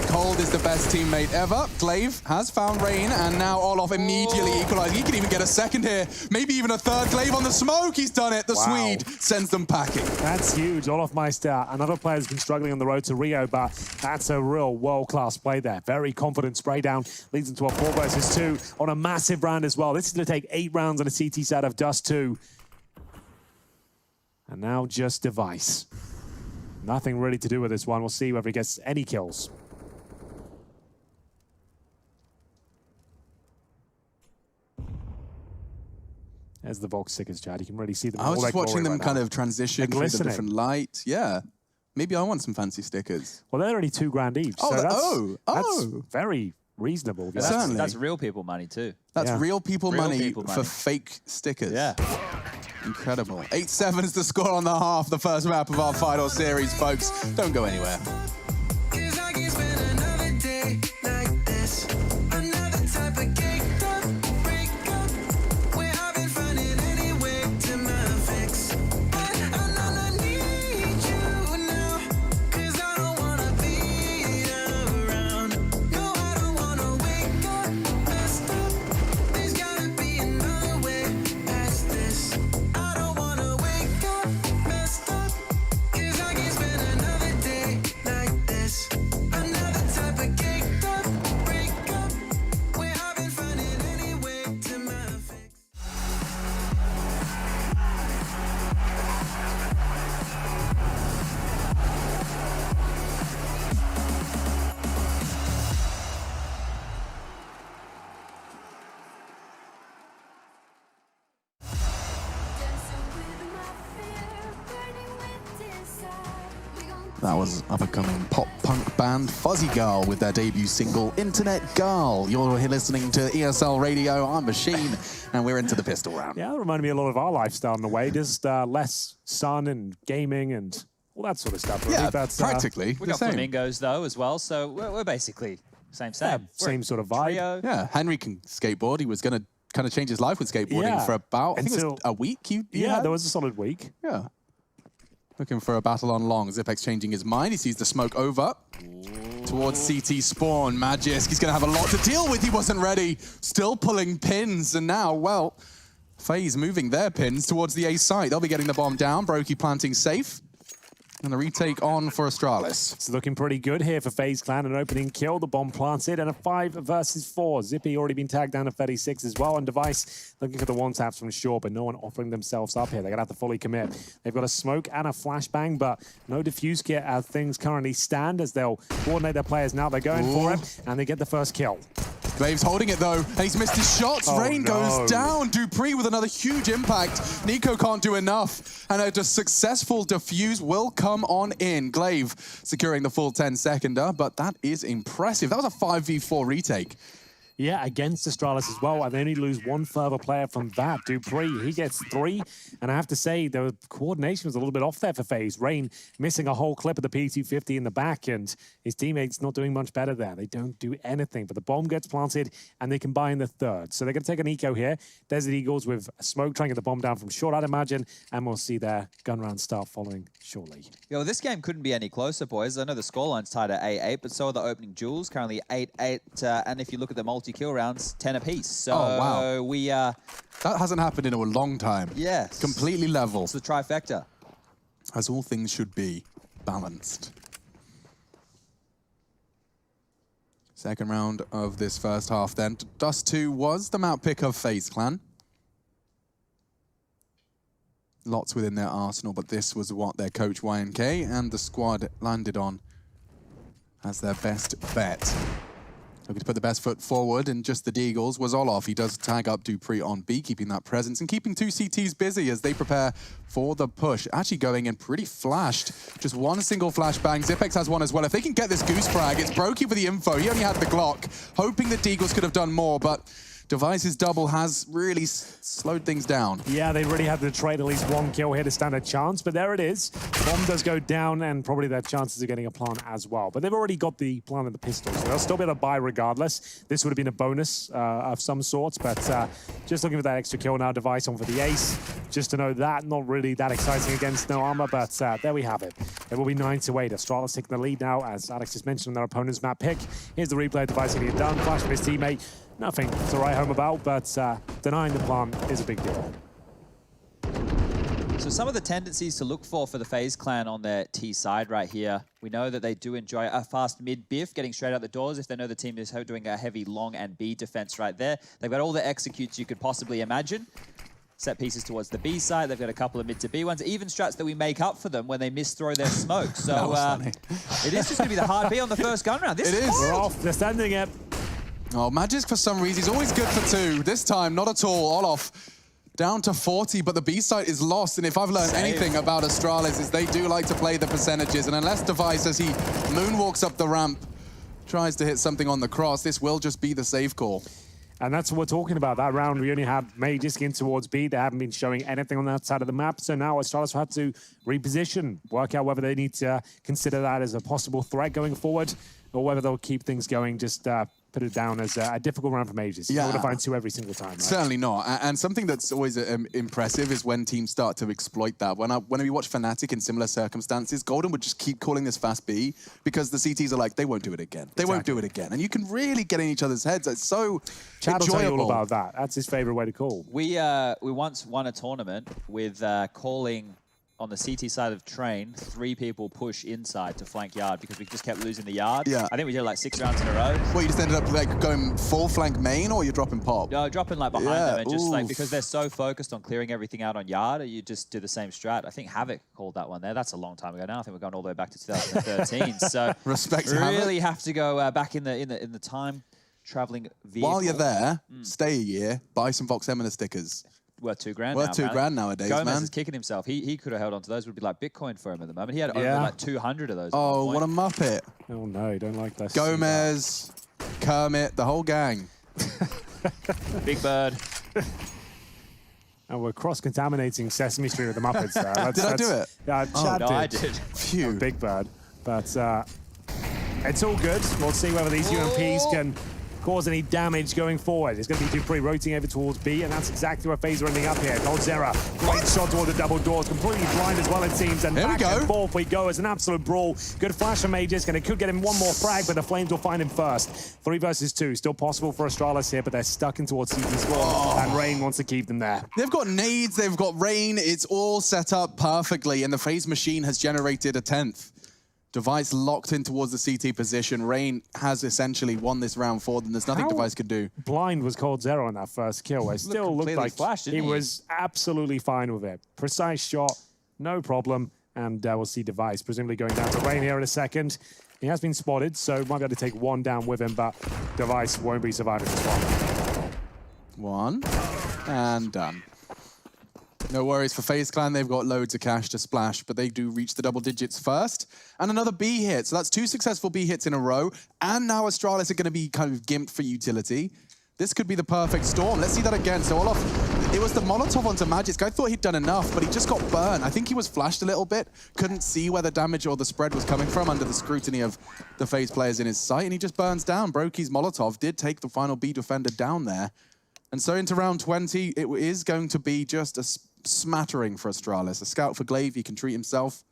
[SPEAKER 2] Cold is the best teammate ever. Glaive has found Rain, and now Olof immediately equalizing. He can even get a second here, maybe even a third. Glaive on the smoke. He's done it. The Swede sends them packing.
[SPEAKER 1] That's huge. Olofmeister, another player who's been struggling on the road to Rio, but that's a real world-class play there. Very confident spray down. Leads into a 4 versus 2 on a massive round as well. This is going to take 8 rounds on a CT side of Dust2. And now just Device. Nothing really to do with this one. We'll see whether he gets any kills. There's the Volk stickers, Chad. You can really see them.
[SPEAKER 2] I was just watching them kind of transition through the different light. Yeah. Maybe I want some fancy stickers.
[SPEAKER 1] Well, they're only $2,000 each.
[SPEAKER 2] Oh,
[SPEAKER 1] so that's very reasonable.
[SPEAKER 3] That's real people money too.
[SPEAKER 2] That's real people money for
[SPEAKER 3] money.
[SPEAKER 2] fake stickers.
[SPEAKER 3] Yeah.
[SPEAKER 2] Incredible. 8-7 is the score on the half, the first map of our final series, folks. Don't go anywhere. That was up-and-coming pop-punk band Fuzzy Girl with their debut single, Internet Girl. You're here listening to ESL Radio. I'm Machine, and we're into the pistol round.
[SPEAKER 1] Yeah, that reminded me a lot of our lifestyle in a way. Just less sun and gaming and all that sort of stuff. Really.
[SPEAKER 2] Yeah,
[SPEAKER 1] that's,
[SPEAKER 2] practically
[SPEAKER 3] We
[SPEAKER 2] the
[SPEAKER 3] got
[SPEAKER 2] same.
[SPEAKER 3] flamingos, though, as well, so we're basically same.
[SPEAKER 1] Same sort of vibe.
[SPEAKER 3] Trio.
[SPEAKER 2] Yeah, Henry can skateboard. He was going to kind of change his life with skateboarding for about, I think it was a week.
[SPEAKER 1] There was a solid week.
[SPEAKER 2] Yeah. Looking for a battle on long. Zipex changing his mind. He sees the smoke over towards CT spawn. Magisk, he's going to have a lot to deal with. He wasn't ready. Still pulling pins. And now, well, FaZe moving their pins towards the A site. They'll be getting the bomb down. Brokey planting safe. And the retake on for Astralis.
[SPEAKER 1] It's looking pretty good here for FaZe Clan. An opening kill, the bomb planted, and a 5 versus 4. Zippy already been tagged down to 36 as well. And Device looking for the one-taps from short, but no one offering themselves up here. They're going to have to fully commit. They've got a smoke and a flashbang, but no diffuse kit as things currently stand, as they'll coordinate their players now. They're going for it, and they get the first kill.
[SPEAKER 2] Glaive's holding it though, and he's missed his shots. Rain goes down. Dupree with another huge impact. Nico can't do enough, and a successful defuse will come on in. Glaive securing the full 10-seconder, but that is impressive. That was a 5v4 retake.
[SPEAKER 1] Yeah, against Astralis as well, and they only lose one further player from that. Dupree, he gets 3, and I have to say, the coordination was a little bit off there for FaZe. Rain missing a whole clip of the P250 in the back, and his teammates not doing much better there. They don't do anything, but the bomb gets planted, and they can buy in the third. So they're going to take an eco here. Desert Eagles with a smoke trying to get the bomb down from short, I'd imagine, and we'll see their gun round start following shortly.
[SPEAKER 3] Yo, this game couldn't be any closer, boys. I know the scoreline's tied at 8-8, but so are the opening duels, currently 8-8, and if you look at the multi-kill rounds, 10 apiece. So
[SPEAKER 2] wow.
[SPEAKER 3] we...
[SPEAKER 2] that hasn't happened in a long time.
[SPEAKER 3] Yes.
[SPEAKER 2] Completely level.
[SPEAKER 3] It's the trifecta.
[SPEAKER 2] As all things should be, balanced. Second round of this first half then. Dust2 was the map pick of FaZe Clan. Lots within their arsenal, but this was what their coach YNK and the squad landed on as their best bet. Looking to put the best foot forward, and just the Deagles was Olof. He does tag up Dupree on B, keeping that presence and keeping 2 CTs busy as they prepare for the push. Actually going in pretty flashed. Just one single flashbang. Zipex has one as well. If they can get this goose frag, it's Brokey for the info. He only had the Glock, hoping that Deagles could have done more, but Device's double has really slowed things down.
[SPEAKER 1] Yeah, they really had to trade at least one kill here to stand a chance, but there it is. Bomb does go down, and probably their chances of getting a plant as well. But they've already got the plant and the pistol, so they'll still be able to buy regardless. This would have been a bonus of some sorts, but just looking for that extra kill now. Device on for the ace. Just to know that, not really that exciting against no armor, but there we have it. It will be 9-8. Astralis taking the lead now, as Alex just mentioned on their opponent's map pick. Here's the replay of Device getting it done. Flash from his teammate. Nothing to write home about, but denying the plant is a big deal.
[SPEAKER 3] So some of the tendencies to look for the FaZe Clan on their T side right here. We know that they do enjoy a fast mid-biff, getting straight out the doors if they know the team is doing a heavy long and B defense right there. They've got all the executes you could possibly imagine. Set pieces towards the B side. They've got a couple of mid to B ones, even strats that we make up for them when they misthrow their smoke. So it is just going to be the hard B on the first gun round. This is
[SPEAKER 1] We're off. They're standing it.
[SPEAKER 2] Oh, Magisk for some reason, he's always good for 2. This time, not at all. Olof down to 40, but the B site is lost. And if I've learned anything about Astralis, is they do like to play the percentages. And unless Device, as he moonwalks up the ramp, tries to hit something on the cross, this will just be the safe call.
[SPEAKER 1] And that's what we're talking about. That round, we only had Magisk in towards B. They haven't been showing anything on that side of the map. So now Astralis had to reposition, work out whether they need to consider that as a possible threat going forward, or whether they'll keep things going, just put it down as a difficult round from Aegis. You're not going to find 2 every single time, right?
[SPEAKER 2] Certainly not. And something that's always impressive is when teams start to exploit that. When we watch Fnatic in similar circumstances, Golden would just keep calling this fast B because the CTs are like, they won't do it again. They won't do it again. And you can really get in each other's heads. It's so
[SPEAKER 1] Chad will
[SPEAKER 2] enjoyable.
[SPEAKER 1] tell you all about that. That's his favorite way to call.
[SPEAKER 3] We once won a tournament with calling on the CT side of train, 3 people push inside to flank yard because we just kept losing the yard.
[SPEAKER 2] Yeah.
[SPEAKER 3] I think we did like 6 rounds in a row.
[SPEAKER 2] Well, you just ended up like going full flank main, or you're dropping pop?
[SPEAKER 3] No, dropping like behind them, and just like because they're so focused on clearing everything out on yard, you just do the same strat. I think Havoc called that one there. That's a long time ago now. I think we're going all the way back to 2013. So
[SPEAKER 2] respect.
[SPEAKER 3] Really have to go back in the time traveling vehicle.
[SPEAKER 2] While you're there, stay a year, buy some Vox Emina stickers.
[SPEAKER 3] worth $2 grand.
[SPEAKER 2] Worth
[SPEAKER 3] now,
[SPEAKER 2] $2 grand nowadays,
[SPEAKER 3] Gomez
[SPEAKER 2] man.
[SPEAKER 3] is kicking himself. He could have held on to those. Would be like Bitcoin for him at the moment. He had over
[SPEAKER 1] Yeah.
[SPEAKER 3] like 200 of those.
[SPEAKER 2] Oh, what a muppet.
[SPEAKER 1] Oh no, you don't like that.
[SPEAKER 2] Gomez, Kermit, the whole gang.
[SPEAKER 3] Big Bird.
[SPEAKER 1] And we're cross-contaminating Sesame Street with the Muppets there.
[SPEAKER 2] Did I do it?
[SPEAKER 1] Yeah, Chad
[SPEAKER 3] No,
[SPEAKER 1] did.
[SPEAKER 3] I did.
[SPEAKER 2] Phew.
[SPEAKER 1] Big Bird. But it's all good. We'll see whether these UMPs can cause any damage going forward. It's going to be Dupree rotating over towards B, and that's exactly where FaZe are ending up here. Goldzera, great shot toward the double doors, completely blind as well it seems, and
[SPEAKER 2] Here we
[SPEAKER 1] back
[SPEAKER 2] go.
[SPEAKER 1] and forth we go as an absolute brawl. Good flash from Magisk, and it could get him one more frag, but the Flames will find him first. 3 versus 2, still possible for Astralis here, but they're stuck in towards CT score, and Rain wants to keep them there.
[SPEAKER 2] They've got nades, they've got rain, it's all set up perfectly, and the FaZe machine has generated a 10th. Device locked in towards the CT position. Rain has essentially won this round for them. There's nothing
[SPEAKER 1] How
[SPEAKER 2] Device could do.
[SPEAKER 1] Blind was Goldzera on that first kill. It still looked
[SPEAKER 3] completely
[SPEAKER 1] like
[SPEAKER 3] flashed, didn't he?
[SPEAKER 1] was absolutely fine with it. Precise shot, no problem, and we'll see Device presumably going down to Rain here in a second. He has been spotted, so might be able to take one down with him, but Device won't be surviving this one.
[SPEAKER 2] One, and done. No worries for FaZe Clan, they've got loads of cash to splash, but they do reach the double digits first. And another B hit, so that's 2 successful B hits in a row, and now Astralis are going to be kind of gimped for utility. This could be the perfect storm. Let's see that again. So Olaf, it was the Molotov onto Magisk. I thought he'd done enough, but he just got burned. I think he was flashed a little bit, couldn't see where the damage or the spread was coming from under the scrutiny of the FaZe players in his sight, and he just burns down. Brokey's Molotov did take the final B defender down there. And so into round 20, it is going to be just a smattering for Astralis. A scout for Glaive, he can treat himself.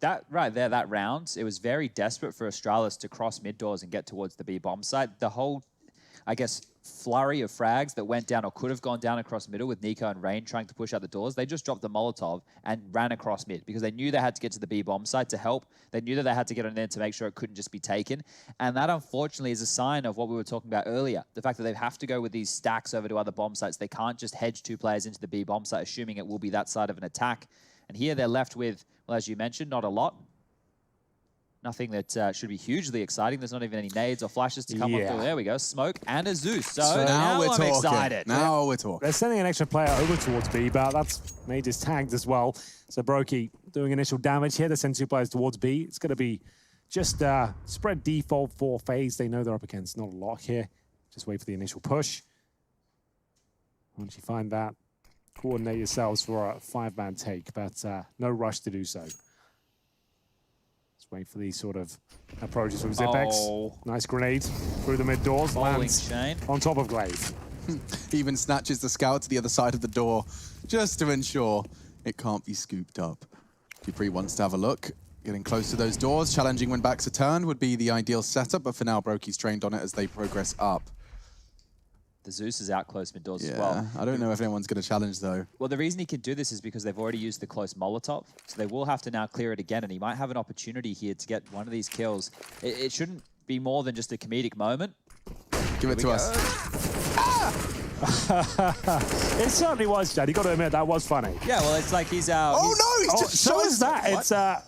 [SPEAKER 3] That right there, that round, it was very desperate for Astralis to cross mid doors and get towards the B bomb site. The whole, I guess, flurry of frags that went down or could have gone down across middle with Nico and Rain trying to push out the doors, they just dropped the Molotov and ran across mid because they knew they had to get to the B bomb site to help. They knew that they had to get on there to make sure it couldn't just be taken. And that, unfortunately, is a sign of what we were talking about earlier. The fact that they have to go with these stacks over to other bomb sites. They can't just hedge 2 players into the B bomb site, assuming it will be that side of an attack. And here they're left with, well, as you mentioned, not a lot. Nothing that should be hugely exciting. There's not even any nades or flashes to come on through. There we go. Smoke and a Zeus. So now
[SPEAKER 2] we're
[SPEAKER 3] I'm
[SPEAKER 2] talking.
[SPEAKER 3] excited.
[SPEAKER 2] Now we're talking.
[SPEAKER 1] They're sending an extra player over towards B, but that's Major's tagged as well. So Brokey doing initial damage here. They send 2 players towards B. It's going to be just spread default for FaZe. They know they're up against not a lot here. Just wait for the initial push. Once you find that, coordinate yourselves for a 5-man take, but no rush to do so. Let's wait for these sort of approaches from Zipex.
[SPEAKER 3] Oh.
[SPEAKER 1] Nice grenade through the mid doors.
[SPEAKER 3] Bowling
[SPEAKER 1] Lands
[SPEAKER 3] chain.
[SPEAKER 1] on top of Glaive.
[SPEAKER 2] Even snatches the scout to the other side of the door just to ensure it can't be scooped up. Dupree wants to have a look. Getting close to those doors, challenging when backs are turned would be the ideal setup, but for now, Brokey's trained on it as they progress up.
[SPEAKER 3] The Zeus is out close mid doors as
[SPEAKER 2] Yeah,
[SPEAKER 3] well.
[SPEAKER 2] I don't know if anyone's going to challenge, though.
[SPEAKER 3] Well, the reason he can do this is because they've already used the close Molotov, so they will have to now clear it again, and he might have an opportunity here to get one of these kills. It shouldn't be more than just a comedic moment.
[SPEAKER 2] Give it to us.
[SPEAKER 1] It certainly was, Chad. You got to admit, that was funny.
[SPEAKER 3] Yeah, well, it's like he's out.
[SPEAKER 2] Oh, no! He's just
[SPEAKER 1] So
[SPEAKER 2] shot
[SPEAKER 1] is that.
[SPEAKER 2] What?
[SPEAKER 1] It's a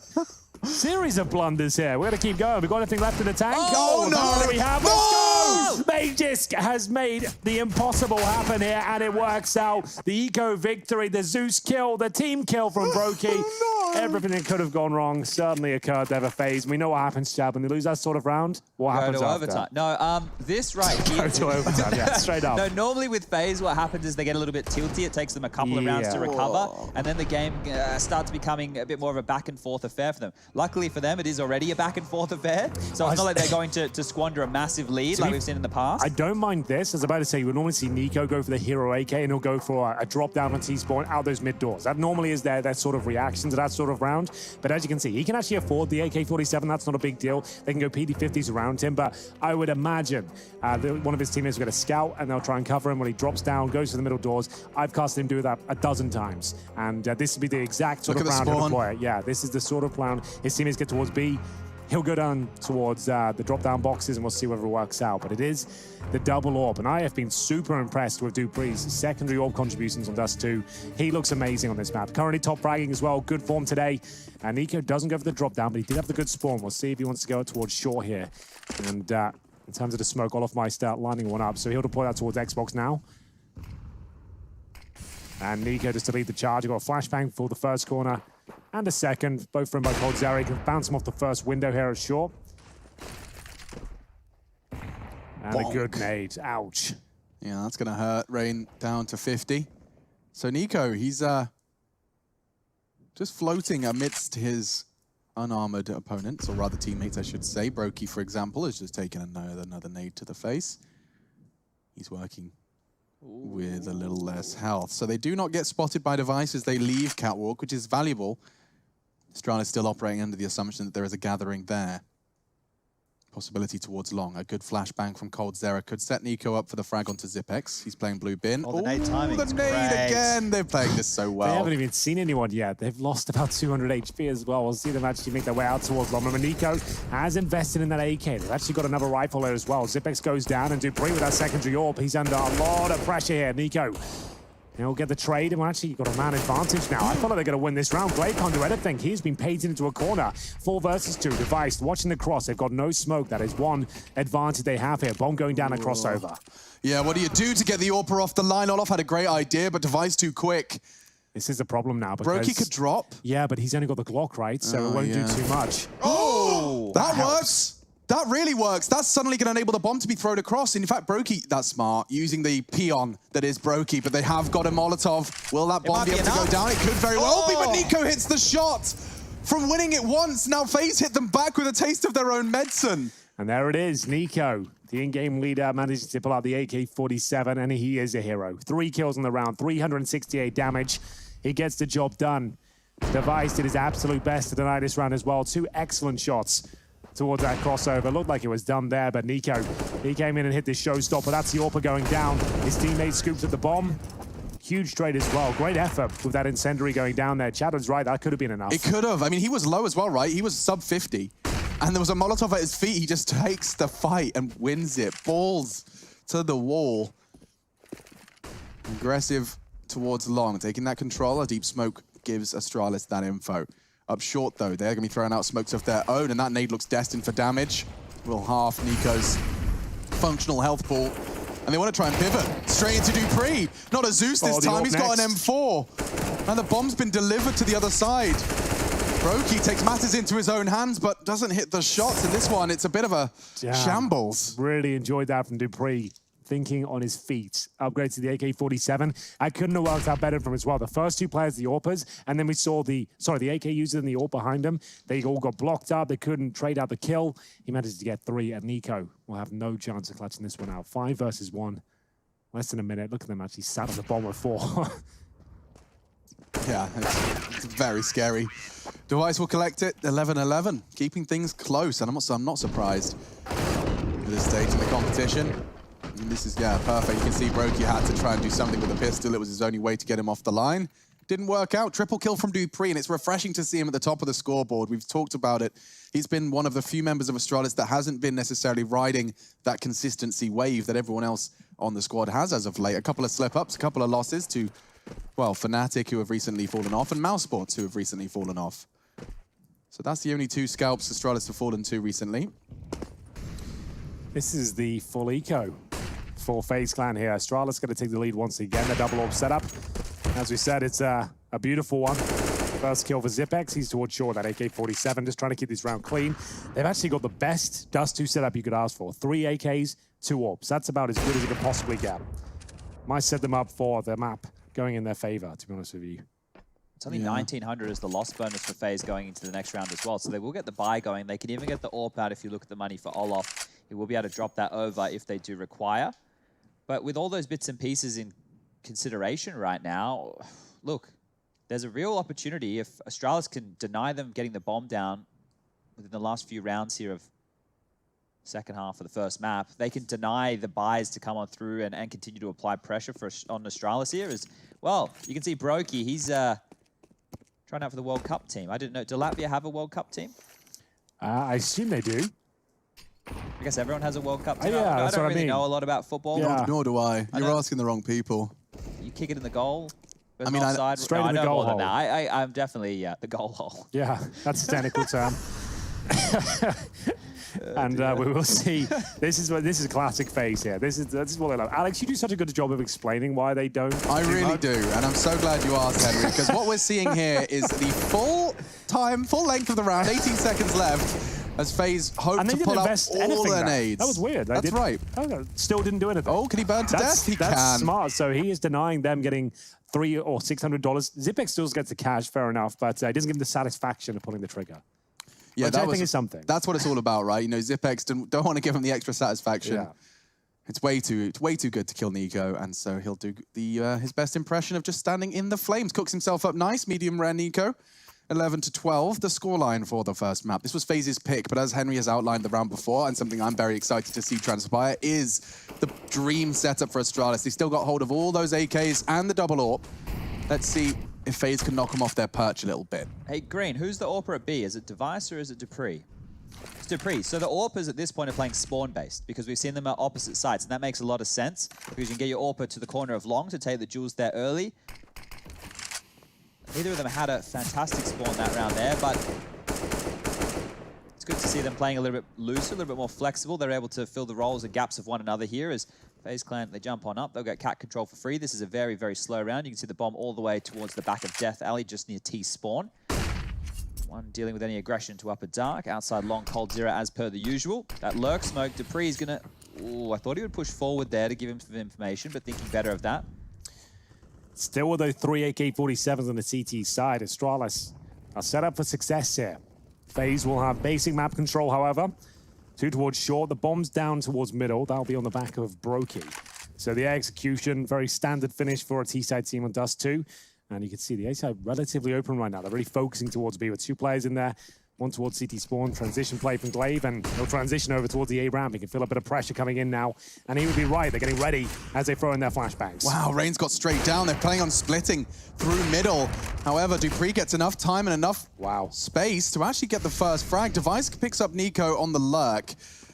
[SPEAKER 1] series of blunders here. We're going to keep going. We've got anything left in the tank?
[SPEAKER 2] Oh, no!
[SPEAKER 1] What do we have?
[SPEAKER 2] No!
[SPEAKER 1] Let's go! Magisk has made the impossible happen here, and it works out. The eco victory, the Zeus kill, the team kill from Brokey.
[SPEAKER 2] Oh, no!
[SPEAKER 1] Everything that could have gone wrong certainly occurred there for FaZe. We know what happens, Chad, when they lose that sort of round. What
[SPEAKER 3] Go
[SPEAKER 1] happens
[SPEAKER 3] to
[SPEAKER 1] after?
[SPEAKER 3] overtime. No, this right here.
[SPEAKER 1] Go to overtime, yeah, straight up.
[SPEAKER 3] No, normally with FaZe, what happens is they get a little bit tilty. It takes them a couple of rounds to recover, and then the game starts becoming a bit more of a back and forth affair for them. Luckily for them, it is already a back and forth affair, so it's not like they're going to squander a massive lead like we've seen in the past.
[SPEAKER 1] I don't mind this. I was about to say, you would normally see Nico go for the hero AK, and he'll go for a drop down on T-spawn out those mid doors. That normally is their sort of reaction to that sort of round. But as you can see, he can actually afford the AK-47. That's not a big deal. They can go PD-50s around him, but I would imagine one of his teammates will get a scout, and they'll try and cover him when he drops down, goes to the middle doors. I've cast him do that a dozen times, and this would be the exact sort of round he'll deploy. Yeah, this is the sort of round his teammates get towards B. He'll go down towards the drop-down boxes, and we'll see whether it works out. But it is the double orb, and I have been super impressed with Dupree's secondary orb contributions on Dust2. He looks amazing on this map. Currently top fragging as well. Good form today. And Nico doesn't go for the drop-down, but he did have the good spawn. We'll see if he wants to go towards short here. And in terms of the smoke, Olaf Meister lining one up. So he'll deploy that towards Xbox now. And Nico just to lead the charge. Got a flashbang for the first corner and a second, both from by Cold Zeri. Can bounce him off the first window here at short. And
[SPEAKER 2] Bonk.
[SPEAKER 1] a good nade. Ouch.
[SPEAKER 2] Yeah, that's going to hurt. Rain down to 50. So Nico, he's just floating amidst his unarmored opponents, or rather teammates, I should say. Brokey, for example, has just taken another nade to the face. He's working with a little less health. So they do not get spotted by Device as they leave Catwalk, which is valuable. Astralis still operating under the assumption that there is a gathering there. Possibility towards long. A good flashbang from Cold Zera could set Nico up for the frag onto Zipex. He's playing blue bin.
[SPEAKER 4] Oh, the nade timing.
[SPEAKER 2] The nade again. They're playing this so well.
[SPEAKER 1] They haven't even seen anyone yet. They've lost about 200 HP as well. We'll see them actually make their way out towards long. Remember, Nico has invested in that AK. They've actually got another rifle there as well. Zipex goes down, and Dupree with that secondary AWP. He's under a lot of pressure here. Nico, he'll get the trade, and we're actually got a man advantage now. I thought they were going to win this round. Glade can't do anything. He's been painted into a corner. 4 versus 2. Device watching the cross. They've got no smoke. That is one advantage they have here. Bomb going down a crossover.
[SPEAKER 2] Yeah, what do you do to get the AWPer off the line? Olof had a great idea, but Device too quick.
[SPEAKER 1] This is the problem now. Because,
[SPEAKER 2] Brokey could drop.
[SPEAKER 1] Yeah, but he's only got the Glock, right? So it won't do too much.
[SPEAKER 2] Oh! That
[SPEAKER 1] helps.
[SPEAKER 2] works! That really works. That's suddenly going to enable the bomb to be thrown across. In fact, Brokey, that's smart, using the peon that is Brokey, but they have got a Molotov. Will that bomb be able to go down? It could very well be, but Nico hits the shot. From winning it once, now FaZe hit them back with a taste of their own medicine.
[SPEAKER 1] And there it is, Nico, the in-game leader, manages to pull out the AK-47, and he is a hero. 3 kills in the round, 368 damage. He gets the job done. Device did his absolute best to deny this round as well. 2 excellent shots towards that crossover. Looked like it was done there, but Nico, he came in and hit this showstopper. That's the AWPer going down. His teammate scoops at the bomb. Huge trade as well. Great effort with that incendiary going down there. Chadden's right, that could have been enough.
[SPEAKER 2] It could have. I mean, he was low as well, right? He was sub 50. And there was a Molotov at his feet. He just takes the fight and wins it. Balls to the wall. Aggressive towards long. Taking that control. A deep smoke gives Astralis that info. Up short, though, they're going to be throwing out smokes of their own, and that nade looks destined for damage. Will half Nico's functional health pool. And they want to try and pivot straight into Dupree. Not a Zeus this time, he's got an M4. And the bomb's been delivered to the other side. Brokey takes matters into his own hands, but doesn't hit the shots. In this one, it's a bit of a shambles.
[SPEAKER 1] Really enjoyed that from Dupree. Thinking on his feet. Upgrade to the AK-47. I couldn't have worked out better from as well. The first 2 players, the AWPers, and then we saw the AK user and the AWP behind him. They all got blocked up. They couldn't trade out the kill. He managed to get 3, and Nico will have no chance of clutching this one out. 5 versus 1. Less than a minute. Look at them actually sat on the bomb with 4.
[SPEAKER 2] Yeah, it's very scary. Device will collect it, 11-11, keeping things close, and I'm not surprised at this stage in the competition. And this is, perfect. You can see Brokey had to try and do something with a pistol. It was his only way to get him off the line. Didn't work out. Triple kill from Dupree, and it's refreshing to see him at the top of the scoreboard. We've talked about it. He's been one of the few members of Astralis that hasn't been necessarily riding that consistency wave that everyone else on the squad has as of late. A couple of slip-ups, a couple of losses to, well, Fnatic, who have recently fallen off, and Mousesports, who have recently fallen off. So that's the only 2 scalps Astralis have fallen to recently.
[SPEAKER 1] This is the full eco for FaZe Clan here. Astralis going to take the lead once again. The double AWP setup. As we said, it's a beautiful one. First kill for Zipex. He's towards shore, that AK-47, just trying to keep this round clean. They've actually got the best Dust2 setup you could ask for. 3 AKs, 2 AWPs. That's about as good as it could possibly get. Might set them up for the map going in their favor, to be honest with you.
[SPEAKER 3] It's only 1,900 as the loss bonus for FaZe going into the next round as well. So they will get the buy going. They can even get the AWP out if you look at the money for Olof. He will be able to drop that over if they do require. But with all those bits and pieces in consideration right now, look, there's a real opportunity if Astralis can deny them getting the bomb down within the last few rounds here of second half of the first map. They can deny the buys to come on through and continue to apply pressure on Astralis here. As well, you can see Brokey, he's trying out for the World Cup team. I didn't know, do Latvia have a World Cup team?
[SPEAKER 1] I assume they do.
[SPEAKER 3] I guess everyone has a World Cup team.
[SPEAKER 1] Yeah,
[SPEAKER 3] I don't really know a lot about football.
[SPEAKER 1] Yeah.
[SPEAKER 2] Nor do I. You're asking the wrong people.
[SPEAKER 3] You kick it in the goal.
[SPEAKER 2] I mean,
[SPEAKER 1] straight in the goal hole.
[SPEAKER 3] I'm definitely the goal hole.
[SPEAKER 1] Yeah, that's a technical term. And we will see. This is a classic FaZe here. This is what they love. Alex, you do such a good job of explaining why they don't.
[SPEAKER 2] I really do, and I'm so glad you asked, Henry, because what we're seeing here is the full length of the round, 18 seconds left, as FaZe hope to pull out all their nades.
[SPEAKER 1] That was weird.
[SPEAKER 2] That's right.
[SPEAKER 1] Still didn't do anything.
[SPEAKER 2] Oh, can he burn to death? He can.
[SPEAKER 1] That's smart. So he is denying them getting $300 or $600. Zipex still gets the cash, fair enough, but he doesn't give them the satisfaction of pulling the trigger.
[SPEAKER 2] Yeah,
[SPEAKER 1] which I think is something. That's
[SPEAKER 2] what it's all about, right? You know, Zipex don't want to give him the extra satisfaction.
[SPEAKER 1] Yeah.
[SPEAKER 2] It's way too good to kill Nico, and so he'll do his best impression of just standing in the flames. Cooks himself up nice, medium rare Nico. 11-12, the scoreline for the first map. This was FaZe's pick, but as Henry has outlined the round before, and something I'm very excited to see transpire, is the dream setup for Astralis. They still got hold of all those AKs and the double AWP. Let's see if FaZe can knock them off their perch a little bit.
[SPEAKER 3] Hey, Green, who's the AWPer at B? Is it Device or is it Dupree? It's Dupree. So the AWPers at this point are playing spawn-based because we've seen them at opposite sites, and that makes a lot of sense because you can get your AWPer to the corner of long to take the jewels there early. Neither of them had a fantastic spawn that round there, but it's good to see them playing a little bit looser, a little bit more flexible. They're able to fill the roles and gaps of one another here as FaZe Clan, they jump on up. They'll get cat control for free. This is a very, very slow round. You can see the bomb all the way towards the back of Death Alley, just near T spawn. One dealing with any aggression to upper dark. Outside long, cold zero as per the usual. That lurk smoke, Dupree is going to... Ooh, I thought he would push forward there to give him some information, but thinking better of that.
[SPEAKER 1] Still with those 3 AK-47s on the CT side, Astralis are set up for success here. FaZe will have basic map control, however. 2 towards short, the bomb's down towards middle. That'll be on the back of Brokey. So the execution, very standard finish for a T-side team on Dust2. And you can see the A-side relatively open right now. They're really focusing towards B with 2 players in there. One towards CT spawn, transition play from Glaive, and he'll transition over towards the A ramp. He can feel a bit of pressure coming in now, and he would be right. They're getting ready as they throw in their flashbangs.
[SPEAKER 2] Wow, Rain's got straight down. They're planning on splitting through middle. However, Dupree gets enough time and enough space to actually get the first frag. Device picks up Nico on the lurk,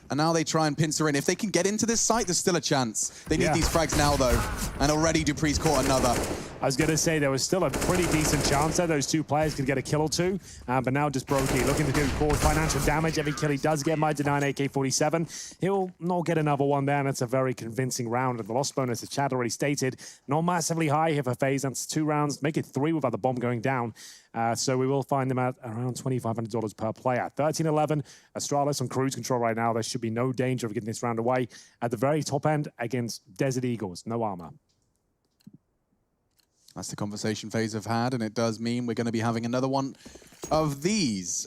[SPEAKER 2] and now they try and pincer in. If they can get into this site, there's still a chance. They need these frags now, though, and already Dupree's caught another.
[SPEAKER 1] I was going to say there was still a pretty decent chance there. Those 2 players could get a kill or 2, but now just Brokey looking to cause financial damage. Every kill he does get might deny an AK-47. He'll not get another one there, and it's a very convincing round. And the loss bonus, as Chad already stated, not massively high here for FaZe. That's 2 rounds, make it 3 without the bomb going down. So we will find them at around $2,500 per player. 13-11, Astralis on cruise control right now. There should be no danger of getting this round away. At the very top end against Desert Eagles, no armor.
[SPEAKER 2] That's the conversation FaZe have had, and it does mean we're going to be having another one of these.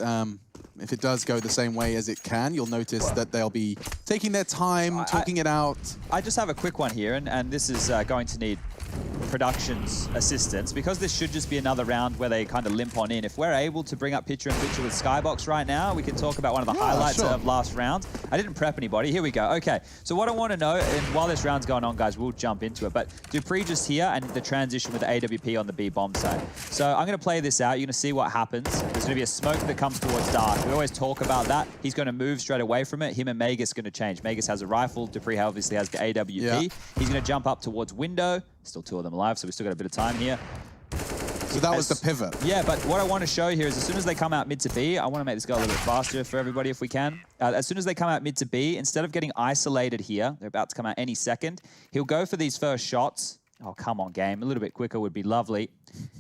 [SPEAKER 2] If it does go the same way as it can, you'll notice that they'll be taking their time, talking it out.
[SPEAKER 3] I just have a quick one here, and this is going to need production's assistance, because this should just be another round where they kind of limp on in. If we're able to bring up picture-in-picture with Skybox right now, we can talk about one of the highlights of last round. I didn't prep anybody. Here we go. Okay, so what I want to know, and while this round's going on, guys, we'll jump into it, but Dupree just here and the transition with the AWP on the B bomb side. So I'm going to play this out. You're going to see what happens. There's going to be a smoke that comes towards dark. We always talk about that. He's going to move straight away from it. Him and Magus going to change. Magus has a rifle. Dupree obviously has the AWP. Yeah. He's going to jump up towards window. Still 2 of them alive, so we still got a bit of time here.
[SPEAKER 2] So that was the pivot.
[SPEAKER 3] Yeah, but what I want to show here is as soon as they come out mid to B, I want to make this go a little bit faster for everybody if we can. As soon as they come out mid to B, instead of getting isolated here, they're about to come out any second, he'll go for these first shots. Oh, come on, game. A little bit quicker would be lovely.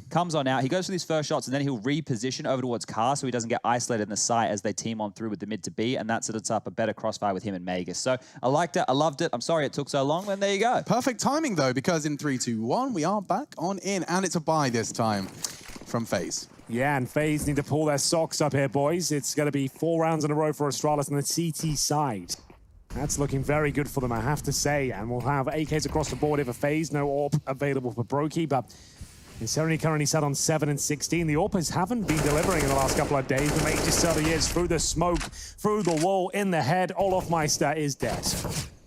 [SPEAKER 3] Comes on out. He goes for these first shots, and then he'll reposition over towards Car so he doesn't get isolated in the site as they team on through with the mid to B, and that sets up a better crossfire with him and Magus. So I liked it. I loved it. I'm sorry it took so long, and there you go.
[SPEAKER 2] Perfect timing, though, because in 3, 2, 1, we are back on in, and it's a bye this time from FaZe.
[SPEAKER 1] Yeah, and FaZe need to pull their socks up here, boys. It's going to be 4 rounds in a row for Astralis on the CT side. That's looking very good for them, I have to say. And we'll have AKs across the board here for FaZe. No AWP available for Brokey, but it's currently set on 7 and 16. The AWPers haven't been delivering in the last couple of days. The Major certainly is. Through the smoke, through the wall, in the head. Olofmeister is dead.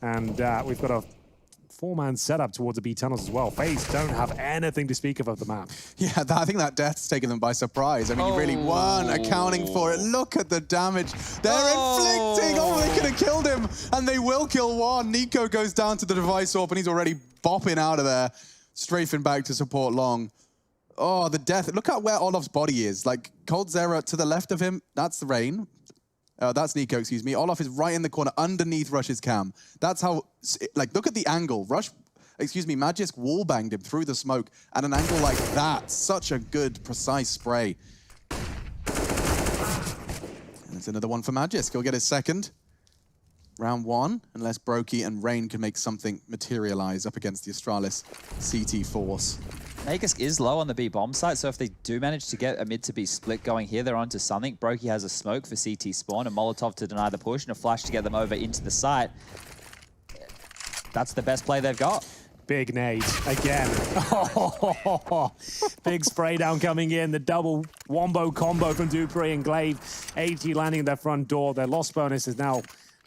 [SPEAKER 1] And we've got a 4-man setup towards the B tunnels as well. FaZe don't have anything to speak of the map.
[SPEAKER 2] Yeah, I think that death's taken them by surprise. I mean, you really weren't accounting for it. Look at the damage they're inflicting. Oh, they could have killed him, and they will kill one. Nico goes down to the device AWP, and he's already bopping out of there, strafing back to support long. Oh, the death. Look at where Olof's body is. Like, Cold Zera to the left of him, that's the Rain. That's Nico, excuse me. Olaf is right in the corner underneath Rush's cam. That's how, like, look at the angle. Magisk wallbanged him through the smoke at an angle like that. Such a good, precise spray. And it's another one for Magisk. He'll get his second. Round one, unless Brokey and Rain can make something materialize up against the Astralis CT force.
[SPEAKER 3] Magisk is low on the B bomb site, so if they do manage to get a mid to B split going here, they're onto something. Brokey has a smoke for CT spawn, a Molotov to deny the push, and a flash to get them over into the site. That's the best play they've got.
[SPEAKER 1] Big nade again. Big spray down coming in. The double wombo combo from dupreeh and Glaive. 80 landing at their front door. Their loss bonus is now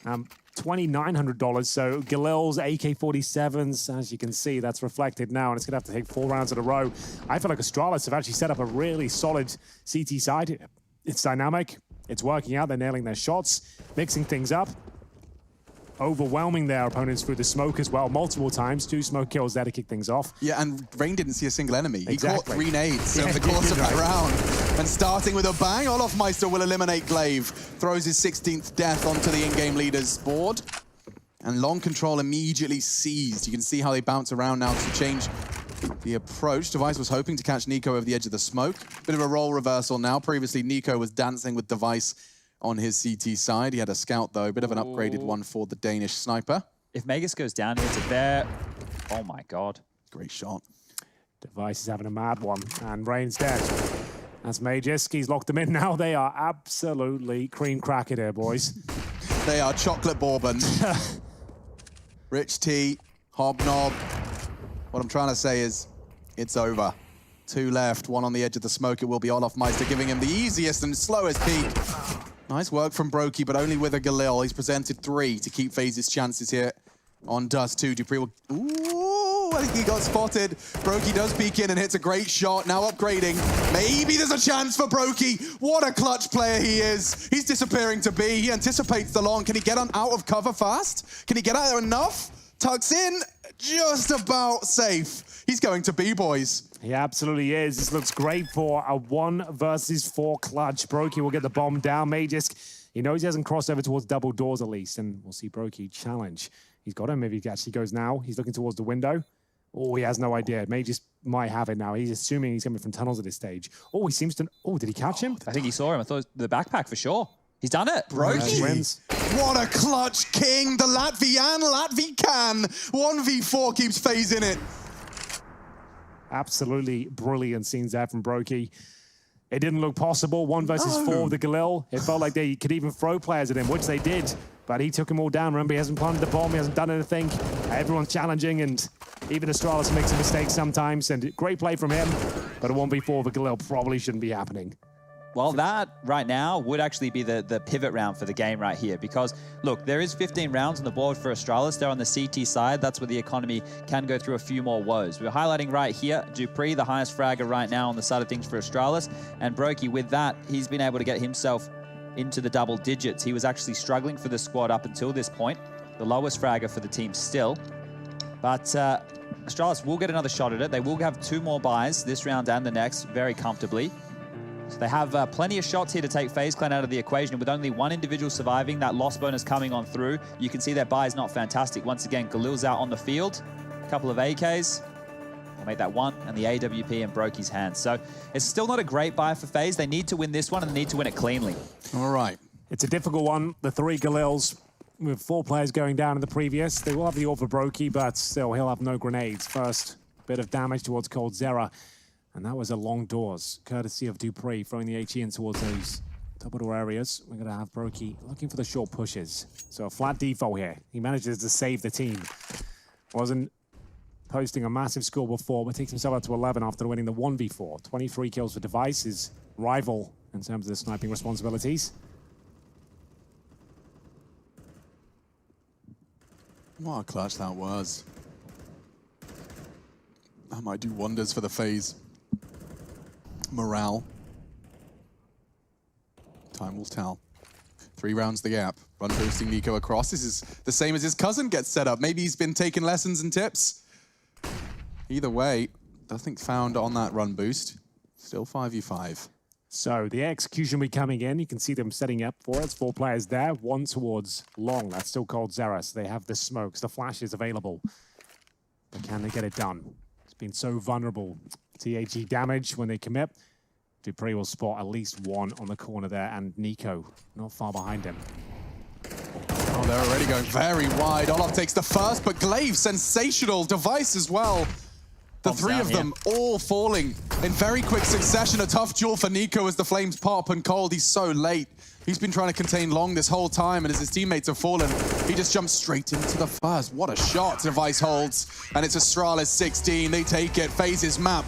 [SPEAKER 1] $2,900. So Galil's AK-47s, as you can see, that's reflected now, and it's going to have to take 4 rounds in a row. I feel like Astralis have actually set up a really solid CT side. It's dynamic. It's working out. They're nailing their shots, mixing things up. Overwhelming their opponents through the smoke as well, multiple times. 2 smoke kills there to kick things off.
[SPEAKER 2] Yeah, and Rain didn't see a single enemy.
[SPEAKER 1] Exactly.
[SPEAKER 2] He caught 3 nades over the course of that round. And starting with a bang, Olofmeister will eliminate Glaive. Throws his 16th death onto the in-game leader's board. And long control immediately seized. You can see how they bounce around now to change the approach. Device was hoping to catch Nico over the edge of the smoke. Bit of a role reversal now. Previously, Nico was dancing with Device on his CT side. He had a scout, though. A bit of an upgraded one for the Danish sniper.
[SPEAKER 3] If Magisk goes down here, it's a bear. Oh my god.
[SPEAKER 2] Great shot.
[SPEAKER 1] Device is having a mad one, and Rain's dead. That's Magisk. He's locked them in now. They are absolutely cream cracker here, boys.
[SPEAKER 2] They are chocolate bourbon. Rich tea, hobnob. What I'm trying to say is, it's over. 2 left, 1 on the edge of the smoke. It will be Olofmeister giving him the easiest and slowest peak. Nice work from Brokey, but only with a Galil. He's presented 3 to keep FaZe's chances here on Dust2. dupreeh will... Ooh, I think he got spotted. Brokey does peek in and hits a great shot. Now upgrading. Maybe there's a chance for Brokey. What a clutch player he is. He's disappearing to B. He anticipates the long. Can he get on out of cover fast? Can he get out there enough? Tucks in. Just about safe. He's going to B, boys.
[SPEAKER 1] He absolutely is. This looks great for a 1 versus 4 clutch. Brokey will get the bomb down. Magisk, he knows he hasn't crossed over towards double doors at least, and we'll see Brokey challenge. He's got him if he actually goes now. He's looking towards the window. Oh, he has no idea. Magisk might have it now. He's assuming he's coming from tunnels at this stage. Oh, he seems to... Oh, did he catch him?
[SPEAKER 3] I think he saw him. I thought it was the backpack for sure. He's done it.
[SPEAKER 2] Brokey
[SPEAKER 1] wins.
[SPEAKER 2] What a clutch king. The Latvian can. 1v4 keeps FaZe in it.
[SPEAKER 1] Absolutely brilliant scenes there from Brokey. It didn't look possible. 1 versus 4 with the Galil. It felt like they could even throw players at him, which they did. But he took them all down. Remember, he hasn't planted the bomb. He hasn't done anything. Everyone's challenging, and even Astralis makes a mistake sometimes. And great play from him. But a 1v4 with Galil probably shouldn't be happening.
[SPEAKER 3] Well, that right now would actually be the pivot round for the game right here, because look, there is 15 rounds on the board for Astralis. They're on the CT side. That's where the economy can go through a few more woes. We're highlighting right here dupreeh, the highest fragger right now on the side of things for Astralis, and Brokey, with that, he's been able to get himself into the double digits. He was actually struggling for the squad up until this point, the lowest fragger for the team still. But Astralis will get another shot at it. They will have 2 more buys this round and the next very comfortably. So they have plenty of shots here to take FaZe Clan out of the equation. With only 1 individual surviving, that loss bonus coming on through, you can see their buy is not fantastic. Once again, Galil's out on the field. A couple of AKs. They'll make that 1, and the AWP in Brokey's hands. So it's still not a great buy for FaZe. They need to win this one, and they need to win it cleanly.
[SPEAKER 2] All right.
[SPEAKER 1] It's a difficult one. The 3 Galils, with 4 players going down in the previous. They will have the ult for Brokey, but still, he'll have no grenades. First bit of damage towards Cold Zera. And that was a long doors, courtesy of dupreeh, throwing the HE in towards those double door areas. We're going to have Brokey looking for the short pushes. So a flat default here. He manages to save the team. Wasn't posting a massive score before, but takes himself up to 11 after winning the 1v4. 23 kills for Device, his rival in terms of the sniping responsibilities.
[SPEAKER 2] What a clutch that was. That might do wonders for the FaZe morale. Time will tell. 3 rounds the gap. Run boosting Nico across. This is the same as his cousin gets set up. Maybe he's been taking lessons and tips. Either way, nothing found on that run boost. Still 5v5.
[SPEAKER 1] So the execution will be coming in. You can see them setting up for it. It's 4 players there. 1 towards long. That's still called Zeros. They have the smokes, the flashes available. But can they get it done? It's been so vulnerable. THG damage when they commit. Dupree will spot at least 1 on the corner there, and Nico not far behind him.
[SPEAKER 2] Oh, they're already going very wide. Olof takes the first, but Glaive, sensational device as well. The
[SPEAKER 3] Bombs
[SPEAKER 2] 3
[SPEAKER 3] down
[SPEAKER 2] of them all falling in very quick succession. A tough duel for Nico as the flames pop, and Cold, he's so late. He's been trying to contain long this whole time, and as his teammates have fallen, he just jumps straight into the first. What a shot Device holds, and it's Astralis 16. They take it. FaZe's map